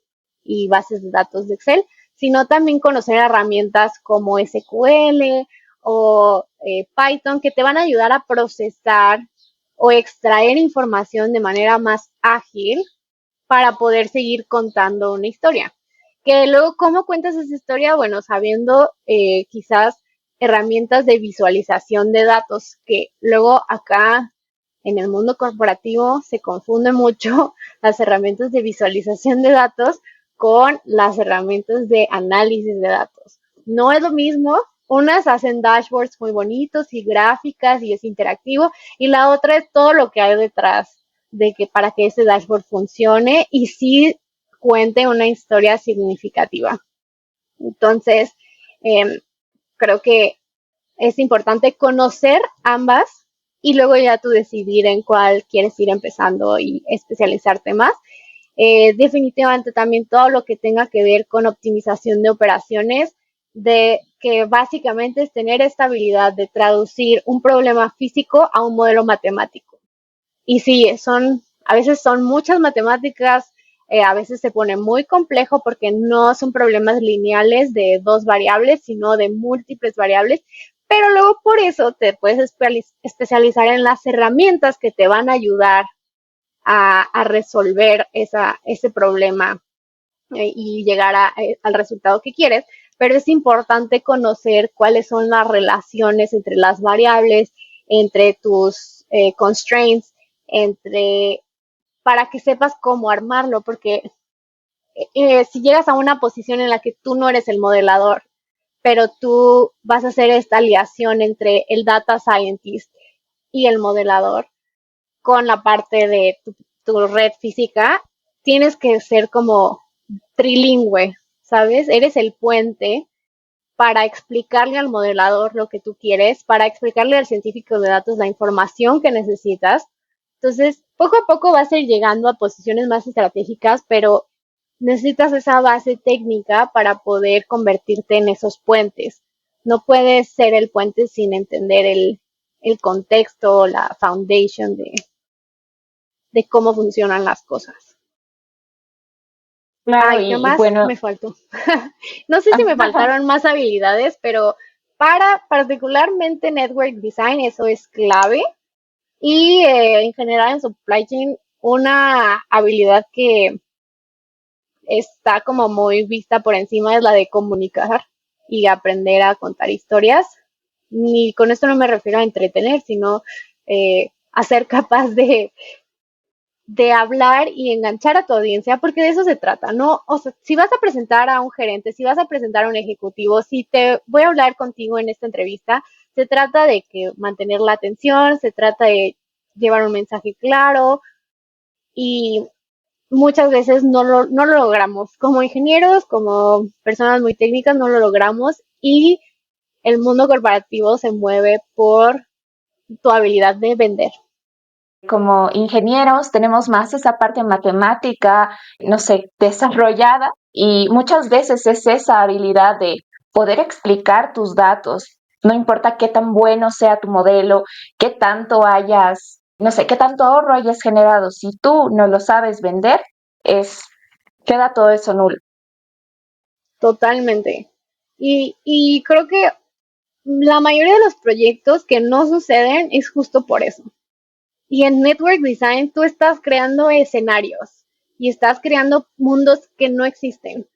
y bases de datos de Excel, sino también conocer herramientas como SQL o Python que te van a ayudar a procesar o extraer información de manera más ágil para poder seguir contando una historia. Que luego, ¿cómo cuentas esa historia? Bueno, sabiendo quizás herramientas de visualización de datos, que luego acá en el mundo corporativo se confunde mucho las herramientas de visualización de datos con las herramientas de análisis de datos. No es lo mismo, unas hacen dashboards muy bonitos y gráficas y es interactivo, y la otra es todo lo que hay detrás de que para que ese dashboard funcione y sí cuente una historia significativa. Entonces, eh, creo que es importante conocer ambas y luego ya tú decidir en cuál quieres ir empezando y especializarte más. Definitivamente también todo lo que tenga que ver con optimización de operaciones, de que básicamente es tener esta habilidad de traducir un problema físico a un modelo matemático. Y sí, a veces son muchas matemáticas, a veces se pone muy complejo porque no son problemas lineales de dos variables, sino de múltiples variables, pero luego por eso te puedes especializar en las herramientas que te van a ayudar a resolver ese problema y llegar al resultado que quieres, pero es importante conocer cuáles son las relaciones entre las variables, entre tus constraints, para que sepas cómo armarlo, porque si llegas a una posición en la que tú no eres el modelador, pero tú vas a hacer esta aliación entre el data scientist y el modelador con la parte de tu red física, tienes que ser como trilingüe, ¿sabes? Eres el puente para explicarle al modelador lo que tú quieres, para explicarle al científico de datos la información que necesitas. Entonces, poco a poco vas a ir llegando a posiciones más estratégicas, pero necesitas esa base técnica para poder convertirte en esos puentes. No puedes ser el puente sin entender el contexto, la foundation de cómo funcionan las cosas. Claro, Ay, ¿qué y más bueno, me faltó? No sé si me faltaron más habilidades, pero para particularmente Network Design eso es clave. Y en general en supply chain, una habilidad que está como muy vista por encima es la de comunicar y aprender a contar historias. Ni con esto no me refiero a entretener, sino a ser capaz de hablar y enganchar a tu audiencia, porque de eso se trata, ¿no? O sea, si vas a presentar a un gerente, si vas a presentar a un ejecutivo, si te voy a hablar contigo en esta entrevista, se trata de que mantener la atención, se trata de llevar un mensaje claro y muchas veces no lo logramos. Como ingenieros, como personas muy técnicas, no lo logramos y el mundo corporativo se mueve por tu habilidad de vender. Como ingenieros tenemos más esa parte matemática, no sé, desarrollada y muchas veces es esa habilidad de poder explicar tus datos. No importa qué tan bueno sea tu modelo, qué tanto hayas, no sé, qué tanto ahorro hayas generado. Si tú no lo sabes vender, es, queda todo eso nulo. Totalmente. Y creo que la mayoría de los proyectos que no suceden es justo por eso. Y en Network Design tú estás creando escenarios y estás creando mundos que no existen,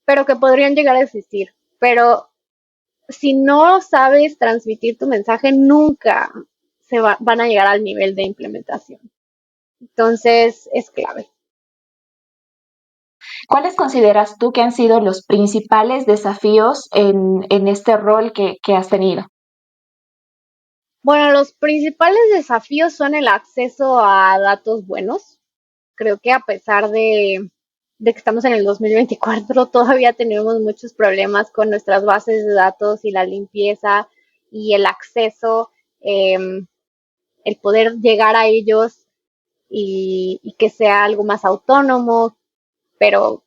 pero que podrían llegar a existir. Pero si no sabes transmitir tu mensaje, nunca van a llegar al nivel de implementación. Entonces, es clave. ¿Cuáles consideras tú que han sido los principales desafíos en este rol que has tenido? Bueno, los principales desafíos son el acceso a datos buenos. Creo que a pesar de que estamos en el 2024, todavía tenemos muchos problemas con nuestras bases de datos y la limpieza y el acceso, el poder llegar a ellos y que sea algo más autónomo, pero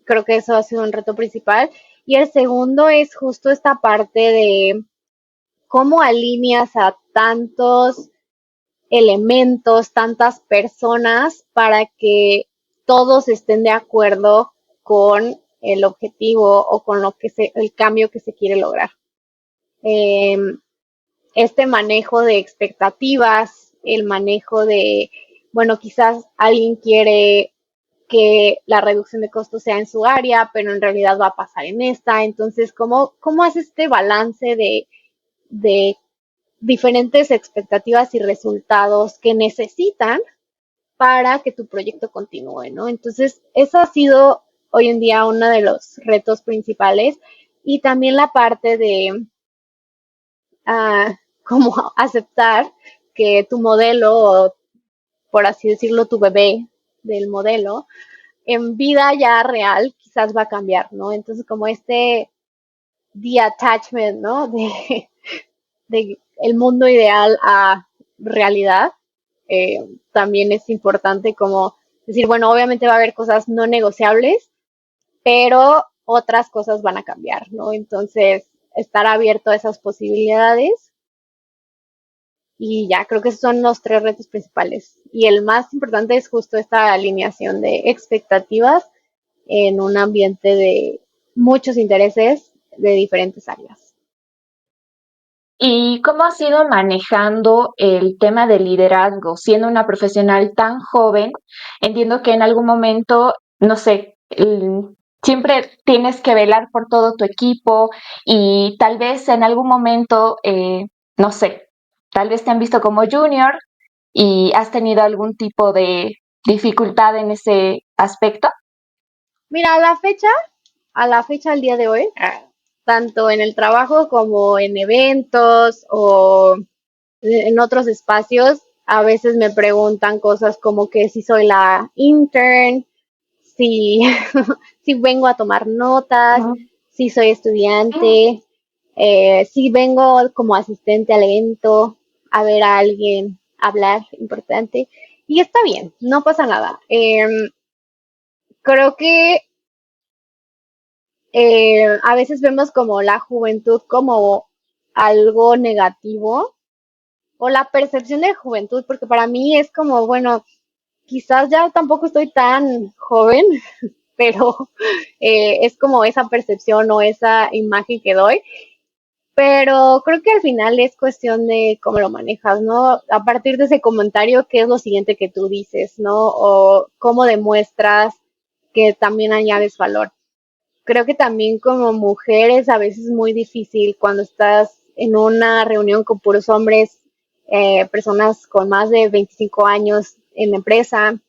creo que eso ha sido un reto principal. Y el segundo es justo esta parte de cómo alineas a tantos elementos, tantas personas para que todos estén de acuerdo con el objetivo o con el cambio que se quiere lograr. Eh, este manejo de expectativas, el manejo de, bueno, quizás alguien quiere que la reducción de costos sea en su área, pero en realidad va a pasar en esta. Entonces, ¿cómo haces este balance de diferentes expectativas y resultados que necesitan para que tu proyecto continúe, ¿no? Entonces, eso ha sido hoy en día uno de los retos principales y también la parte de cómo aceptar que tu modelo, o por así decirlo, tu bebé del modelo, en vida ya real quizás va a cambiar, ¿no? Entonces, como este detachment, ¿no? De el mundo ideal a realidad, también es importante como decir, bueno, obviamente va a haber cosas no negociables, pero otras cosas van a cambiar, ¿no? Entonces, estar abierto a esas posibilidades y ya, creo que esos son los tres retos principales. Y el más importante es justo esta alineación de expectativas en un ambiente de muchos intereses de diferentes áreas. ¿Y cómo has ido manejando el tema del liderazgo? Siendo una profesional tan joven, entiendo que en algún momento, no sé, siempre tienes que velar por todo tu equipo y tal vez en algún momento, no sé, tal vez te han visto como junior y has tenido algún tipo de dificultad en ese aspecto. Mira, a la fecha al día de hoy, tanto en el trabajo como en eventos o en otros espacios, a veces me preguntan cosas como que si soy la intern, si, si vengo a tomar notas, Ujú. si soy estudiante, si vengo como asistente al evento a ver a alguien hablar importante. Y está bien, no pasa nada. Creo que a veces vemos como la juventud como algo negativo o la percepción de juventud, porque para mí es como, bueno, quizás ya tampoco estoy tan joven, pero es como esa percepción o esa imagen que doy. Pero creo que al final es cuestión de cómo lo manejas, ¿no? A partir de ese comentario, ¿qué es lo siguiente que tú dices, ¿no? O cómo demuestras que también añades valor. Creo que también como mujer es a veces muy difícil cuando estás en una reunión con puros hombres, personas con más de 25 años en la empresa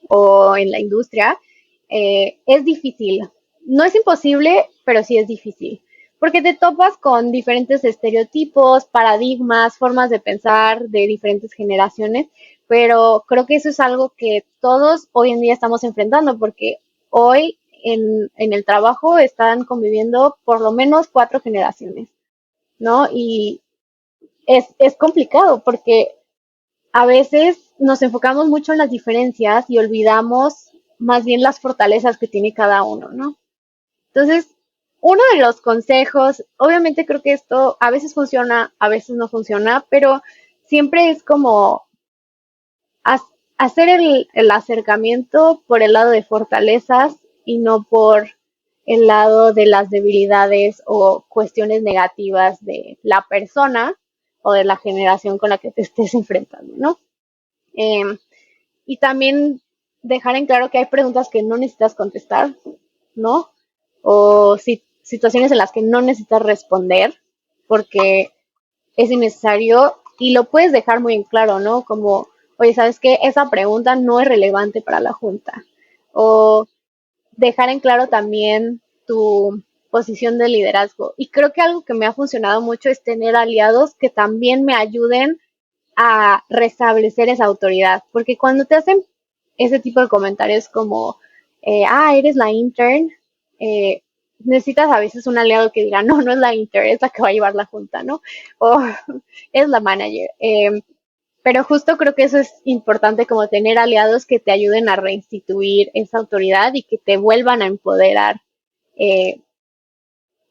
o en la industria, es difícil. No es imposible, pero sí es difícil. Porque te topas con diferentes estereotipos, paradigmas, formas de pensar de diferentes generaciones, pero creo que eso es algo que todos hoy en día estamos enfrentando, porque hoy en el trabajo están conviviendo por lo menos 4 generaciones, ¿no? Y es complicado porque a veces nos enfocamos mucho en las diferencias y olvidamos más bien las fortalezas que tiene cada uno, ¿no? Entonces, uno de los consejos, obviamente creo que esto a veces funciona, a veces no funciona, pero siempre es como hacer el acercamiento por el lado de fortalezas y no por el lado de las debilidades o cuestiones negativas de la persona o de la generación con la que te estés enfrentando, ¿no? Em, y también dejar en claro que hay preguntas que no necesitas contestar, ¿no? O situaciones en las que no necesitas responder porque es innecesario y lo puedes dejar muy en claro, ¿no? Como, oye, ¿sabes qué? Esa pregunta no es relevante para la junta. O dejar en claro también tu posición de liderazgo. Y creo que algo que me ha funcionado mucho es tener aliados que también me ayuden a restablecer esa autoridad, porque cuando te hacen ese tipo de comentarios como, eres la intern, necesitas a veces un aliado que diga, no, no es la intern, es la que va a llevar la junta, ¿no? O es la manager. Pero justo creo que eso es importante, como tener aliados que te ayuden a reinstituir esa autoridad y que te vuelvan a empoderar, eh,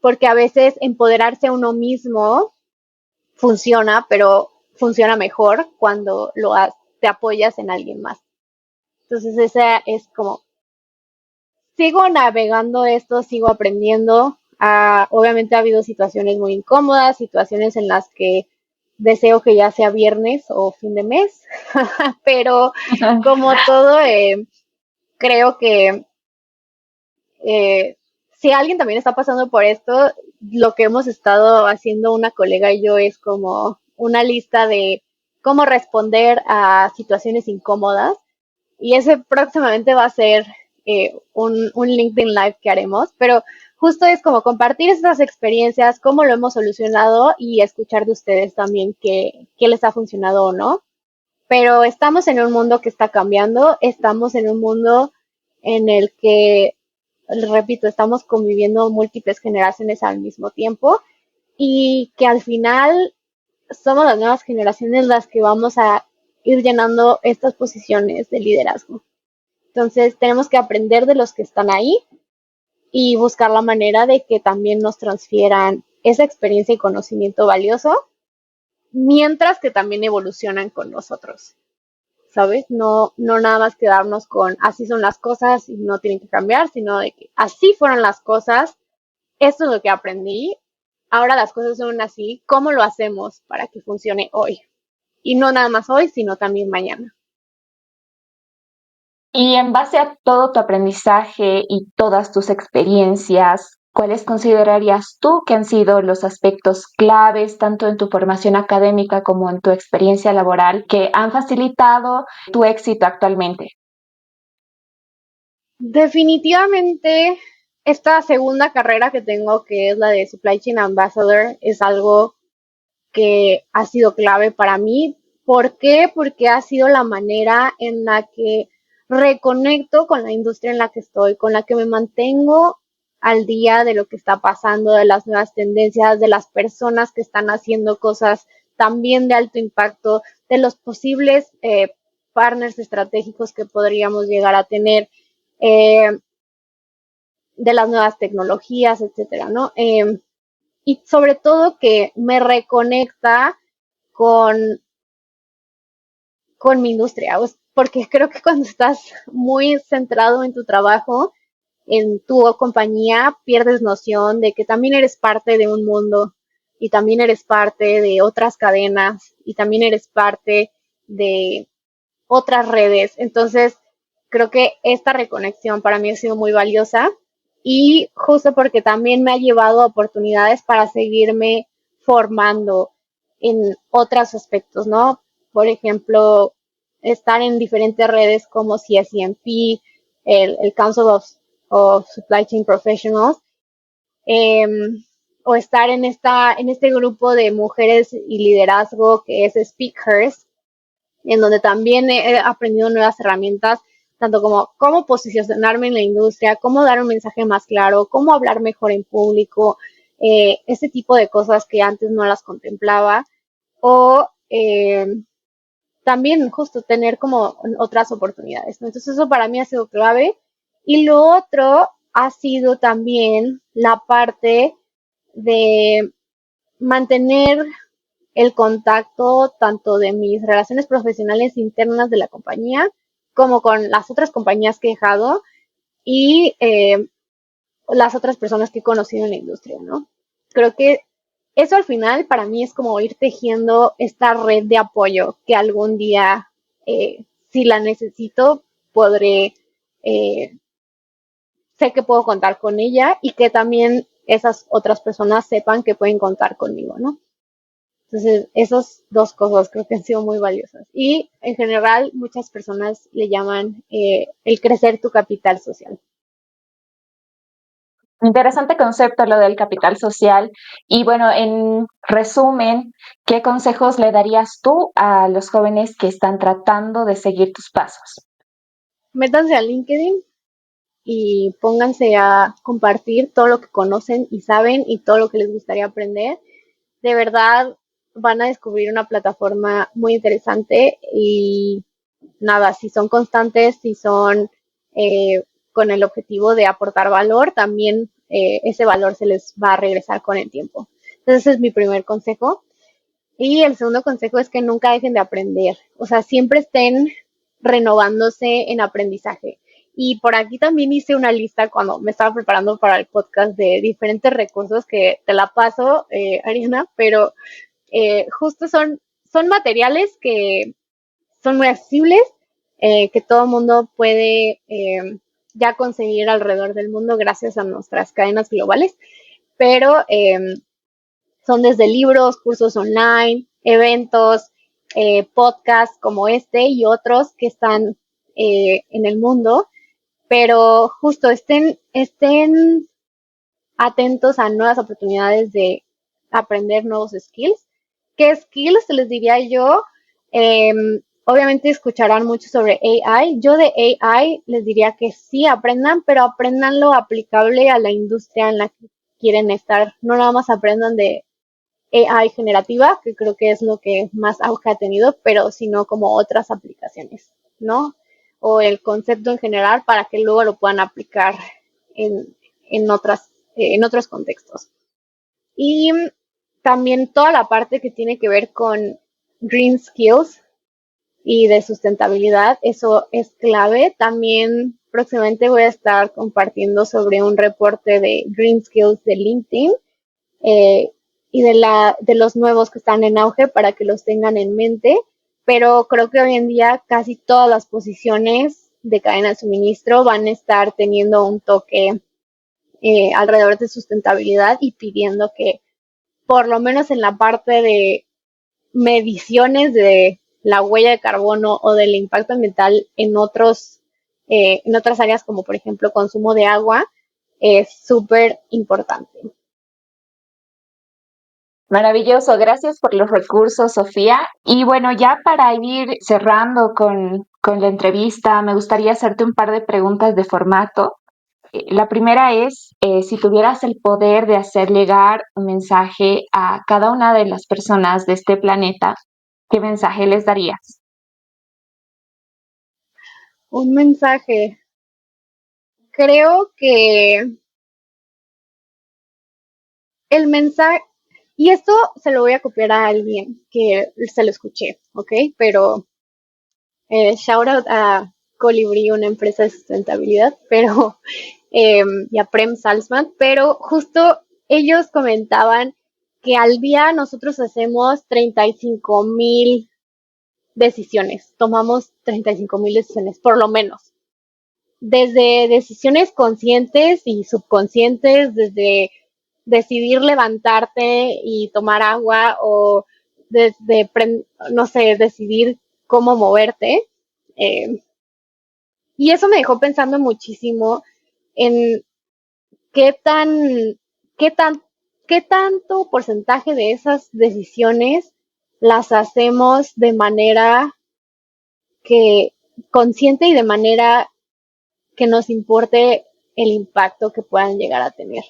porque a veces empoderarse a uno mismo funciona, pero funciona mejor cuando te apoyas en alguien más. Entonces, esa es como, sigo navegando esto, sigo aprendiendo. Obviamente ha habido situaciones muy incómodas, situaciones en las que deseo que ya sea viernes o fin de mes, pero como todo, creo que si alguien también está pasando por esto, lo que hemos estado haciendo una colega y yo es como una lista de cómo responder a situaciones incómodas. Y ese próximamente va a ser un LinkedIn Live que haremos, pero justo es como compartir esas experiencias, cómo lo hemos solucionado y escuchar de ustedes también qué les ha funcionado o no. Pero estamos en un mundo que está cambiando, estamos en un mundo en el que, repito, estamos conviviendo múltiples generaciones al mismo tiempo y que al final somos las nuevas generaciones las que vamos a ir llenando estas posiciones de liderazgo. Entonces tenemos que aprender de los que están ahí y buscar la manera de que también nos transfieran esa experiencia y conocimiento valioso, mientras que también evolucionan con nosotros, ¿sabes? No, no nada más quedarnos con así son las cosas y no tienen que cambiar, sino de que así fueron las cosas, esto es lo que aprendí, ahora las cosas son así, ¿cómo lo hacemos para que funcione hoy? Y no nada más hoy, sino también mañana. Y en base a todo tu aprendizaje y todas tus experiencias, ¿cuáles considerarías tú que han sido los aspectos claves, tanto en tu formación académica como en tu experiencia laboral, que han facilitado tu éxito actualmente? Definitivamente, esta segunda carrera que tengo, que es la de Supply Chain Ambassador, es algo que ha sido clave para mí. ¿Por qué? Porque ha sido la manera en la que reconecto con la industria en la que estoy, con la que me mantengo al día de lo que está pasando, de las nuevas tendencias, de las personas que están haciendo cosas también de alto impacto, de los posibles partners estratégicos que podríamos llegar a tener, eh, de las nuevas tecnologías, etcétera, ¿no? Y sobre todo que me reconecta con, con mi industria, porque creo que cuando estás muy centrado en tu trabajo, en tu compañía, pierdes noción de que también eres parte de un mundo y también eres parte de otras cadenas y también eres parte de otras redes. Entonces, creo que esta reconexión para mí ha sido muy valiosa y justo porque también me ha llevado a oportunidades para seguirme formando en otros aspectos, ¿no? Por ejemplo, estar en diferentes redes como CSCMP, el Council of Supply Chain Professionals, eh, o estar en este grupo de mujeres y liderazgo que es Speakers, en donde también he aprendido nuevas herramientas, tanto como cómo posicionarme en la industria, cómo dar un mensaje más claro, cómo hablar mejor en público, ese tipo de cosas que antes no las contemplaba, o también justo tener como otras oportunidades, ¿no? Entonces eso para mí ha sido clave. Y lo otro ha sido también la parte de mantener el contacto tanto de mis relaciones profesionales internas de la compañía como con las otras compañías que he dejado y las otras personas que he conocido en la industria, ¿no? Creo que eso al final para mí es como ir tejiendo esta red de apoyo que algún día, si la necesito, podré, eh, sé que puedo contar con ella y que también esas otras personas sepan que pueden contar conmigo, ¿no? Entonces, esas dos cosas creo que han sido muy valiosas. Y en general, muchas personas le llaman el crecer tu capital social. Interesante concepto lo del capital social. Y bueno, en resumen, ¿qué consejos le darías tú a los jóvenes que están tratando de seguir tus pasos? Métanse a LinkedIn y pónganse a compartir todo lo que conocen y saben y todo lo que les gustaría aprender. De verdad, van a descubrir una plataforma muy interesante y nada, si son constantes, si son eh, con el objetivo de aportar valor, también ese valor se les va a regresar con el tiempo. Entonces, ese es mi primer consejo. Y el segundo consejo es que nunca dejen de aprender, o sea, siempre estén renovándose en aprendizaje. Y por aquí también hice una lista cuando me estaba preparando para el podcast de diferentes recursos que te la paso, Ariana, pero justo son materiales que son muy accesibles, que todo el mundo puede ya conseguir alrededor del mundo gracias a nuestras cadenas globales, pero son desde libros, cursos online, eventos, podcasts como este y otros que están en el mundo, pero justo estén atentos a nuevas oportunidades de aprender nuevos skills. ¿Qué skills les diría yo? Eh, Obviamente escucharán mucho sobre AI. Yo de AI les diría que sí aprendan, pero aprendan lo aplicable a la industria en la que quieren estar. No nada más aprendan de AI generativa, que creo que es lo que más auge ha tenido, pero sino como otras aplicaciones, ¿no? O el concepto en general para que luego lo puedan aplicar en, en otros contextos. Y también toda la parte que tiene que ver con green skills y de sustentabilidad, eso es clave. También próximamente voy a estar compartiendo sobre un reporte de green skills de LinkedIn, eh, y de los nuevos que están en auge para que los tengan en mente. Pero creo que hoy en día casi todas las posiciones de cadena de suministro van a estar teniendo un toque alrededor de sustentabilidad y pidiendo que por lo menos en la parte de mediciones de la huella de carbono o del impacto ambiental en otras áreas como por ejemplo consumo de agua es súper importante. Maravilloso, gracias por los recursos, Sofía. Y bueno, ya para ir cerrando con la entrevista, me gustaría hacerte un par de preguntas de formato. La primera es, si tuvieras el poder de hacer llegar un mensaje a cada una de las personas de este planeta, ¿qué mensaje les darías? Un mensaje. Creo que el mensaje, y esto se lo voy a copiar a alguien que se lo escuché, ¿ok? Pero shout out a Colibri, una empresa de sustentabilidad, pero y a Prem Salzman, pero justo ellos comentaban que al día nosotros hacemos 35,000 decisiones, tomamos 35,000 decisiones, por lo menos. Desde decisiones conscientes y subconscientes, desde decidir levantarte y tomar agua o desde, no sé, decidir cómo moverte. Eh, y eso me dejó pensando muchísimo en qué tan, qué tan, qué tanto porcentaje de esas decisiones las hacemos de manera que consciente y de manera que nos importe el impacto que puedan llegar a tener.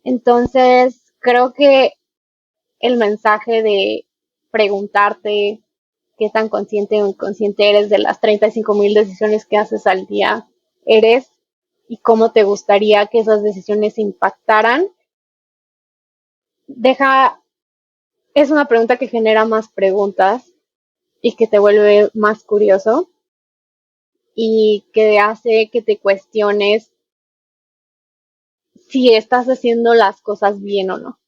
Entonces, creo que el mensaje de preguntarte qué tan consciente o inconsciente eres de las 35,000 decisiones que haces al día eres y cómo te gustaría que esas decisiones impactaran, deja, es una pregunta que genera más preguntas y que te vuelve más curioso y que hace que te cuestiones si estás haciendo las cosas bien o no,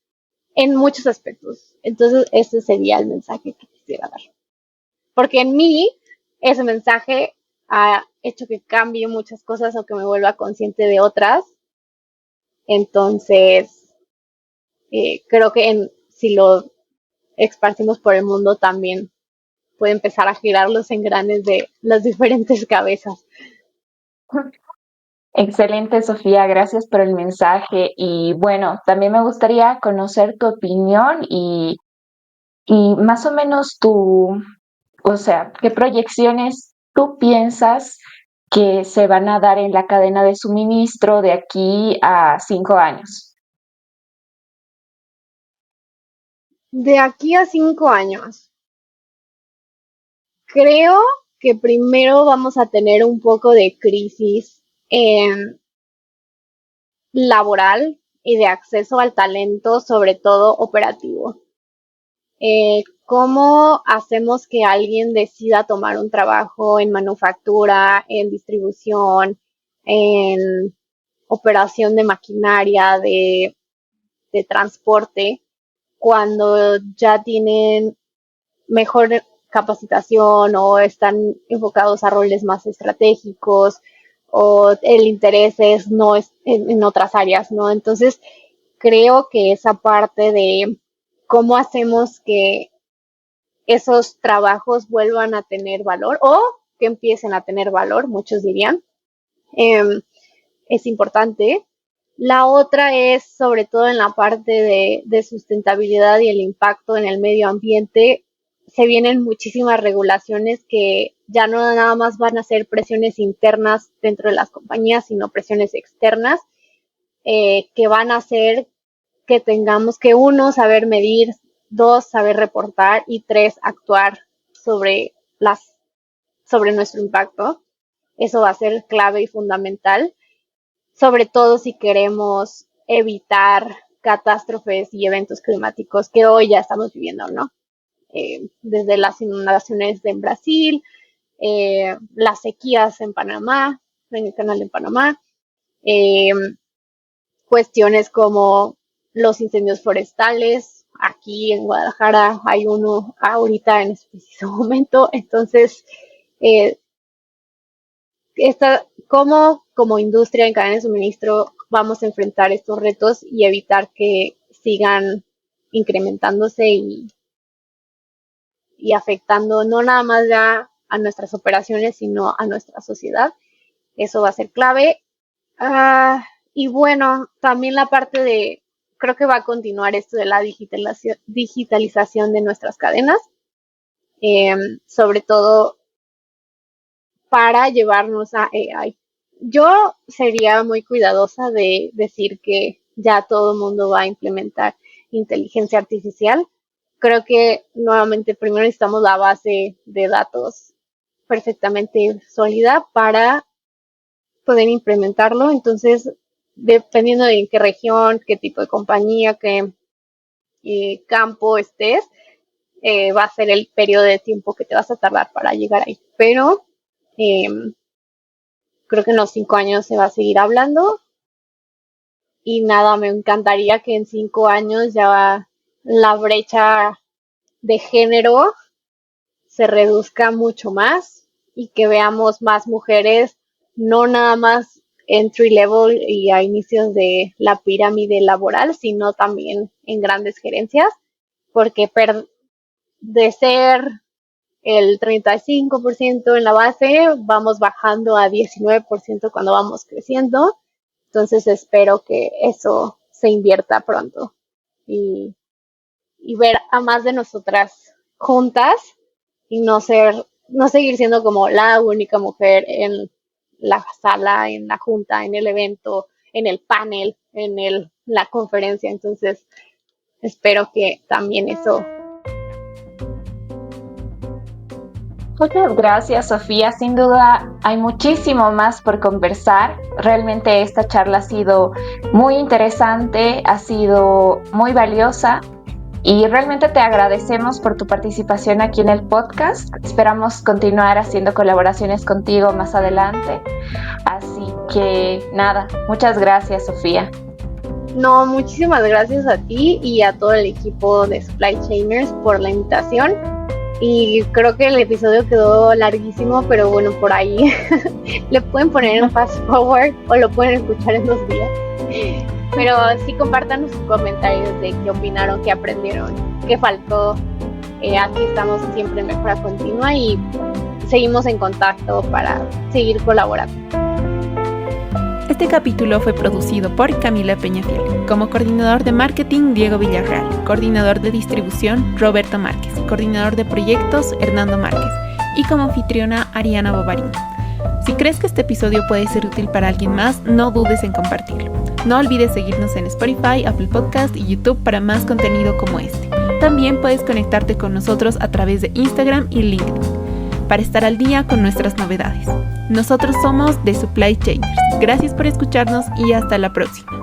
en muchos aspectos. Entonces, ese sería el mensaje que quisiera dar. Porque en mí, ese mensaje ha hecho que cambie muchas cosas o que me vuelva consciente de otras. Entonces, creo que si lo esparcimos por el mundo también puede empezar a girar los engranes de las diferentes cabezas. Excelente, Sofía, gracias por el mensaje. Y bueno, también me gustaría conocer tu opinión y más o menos o sea, qué proyecciones tú piensas que se van a dar en la cadena de suministro de aquí a 5 años. De aquí a 5 años, creo que primero vamos a tener un poco de crisis laboral y de acceso al talento, sobre todo operativo. ¿Cómo hacemos que alguien decida tomar un trabajo en manufactura, en distribución, en operación de maquinaria, de transporte, cuando ya tienen mejor capacitación o están enfocados a roles más estratégicos o el interés es no es en otras áreas, ¿no? Entonces, creo que esa parte de cómo hacemos que esos trabajos vuelvan a tener valor o que empiecen a tener valor, muchos dirían, eh, es importante. La otra es sobre todo en la parte de sustentabilidad y el impacto en el medio ambiente. Se vienen muchísimas regulaciones que ya no nada más van a ser presiones internas dentro de las compañías, sino presiones externas que van a hacer que tengamos que, uno, saber medir, dos, saber reportar y tres, actuar sobre sobre nuestro impacto. Eso va a ser clave y fundamental, sobre todo si queremos evitar catástrofes y eventos climáticos que hoy ya estamos viviendo, ¿no? Desde las inundaciones en Brasil, las sequías en Panamá, en el canal de Panamá, eh, cuestiones como los incendios forestales. Aquí en Guadalajara hay uno ahorita en este preciso momento. Entonces, eh, ¿cómo como industria en cadena de suministro vamos a enfrentar estos retos y evitar que sigan incrementándose y afectando no nada más ya a nuestras operaciones, sino a nuestra sociedad? Eso va a ser clave. Y bueno, también la parte creo que va a continuar esto de la digitalización de nuestras cadenas, sobre todo para llevarnos a AI. Yo sería muy cuidadosa de decir que ya todo el mundo va a implementar inteligencia artificial. Creo que nuevamente primero necesitamos la base de datos perfectamente sólida para poder implementarlo. Entonces, dependiendo de en qué región, qué tipo de compañía, qué campo estés, va a ser el periodo de tiempo que te vas a tardar para llegar ahí. Pero eh, creo que en los 5 años se va a seguir hablando y nada, me encantaría que en 5 años ya la brecha de género se reduzca mucho más y que veamos más mujeres, no nada más entry level y a inicios de la pirámide laboral, sino también en grandes gerencias, porque de ser el 35% en la base, vamos bajando a 19% cuando vamos creciendo. Entonces espero que eso se invierta pronto y, y ver a más de nosotras juntas y no ser no seguir siendo como la única mujer en la sala, en la junta, en el evento, en el panel, la conferencia. Entonces, espero que también eso. Muchas gracias, Sofía. Sin duda hay muchísimo más por conversar. Realmente esta charla ha sido muy interesante, ha sido muy valiosa y realmente te agradecemos por tu participación aquí en el podcast. Esperamos continuar haciendo colaboraciones contigo más adelante. Así que nada, muchas gracias, Sofía. No, muchísimas gracias a ti y a todo el equipo de Supply Chainers por la invitación. Y creo que el episodio quedó larguísimo, pero bueno, por ahí le pueden poner en fast forward o lo pueden escuchar en 2 días. Pero sí, compártanos sus comentarios de qué opinaron, qué aprendieron, qué faltó. Aquí estamos siempre en Mejora Continua y seguimos en contacto para seguir colaborando. Este capítulo fue producido por Camila Peñafiel. Como coordinador de marketing, Diego Villarreal. Coordinador de distribución, Roberto Márquez. Coordinador de proyectos, Hernando Márquez. Y como anfitriona, Ariana Bovarín. Si crees que este episodio puede ser útil para alguien más, no dudes en compartirlo. No olvides seguirnos en Spotify, Apple Podcast y YouTube para más contenido como este. También puedes conectarte con nosotros a través de Instagram y LinkedIn para estar al día con nuestras novedades. Nosotros somos The Supply Chainers. Gracias por escucharnos y hasta la próxima.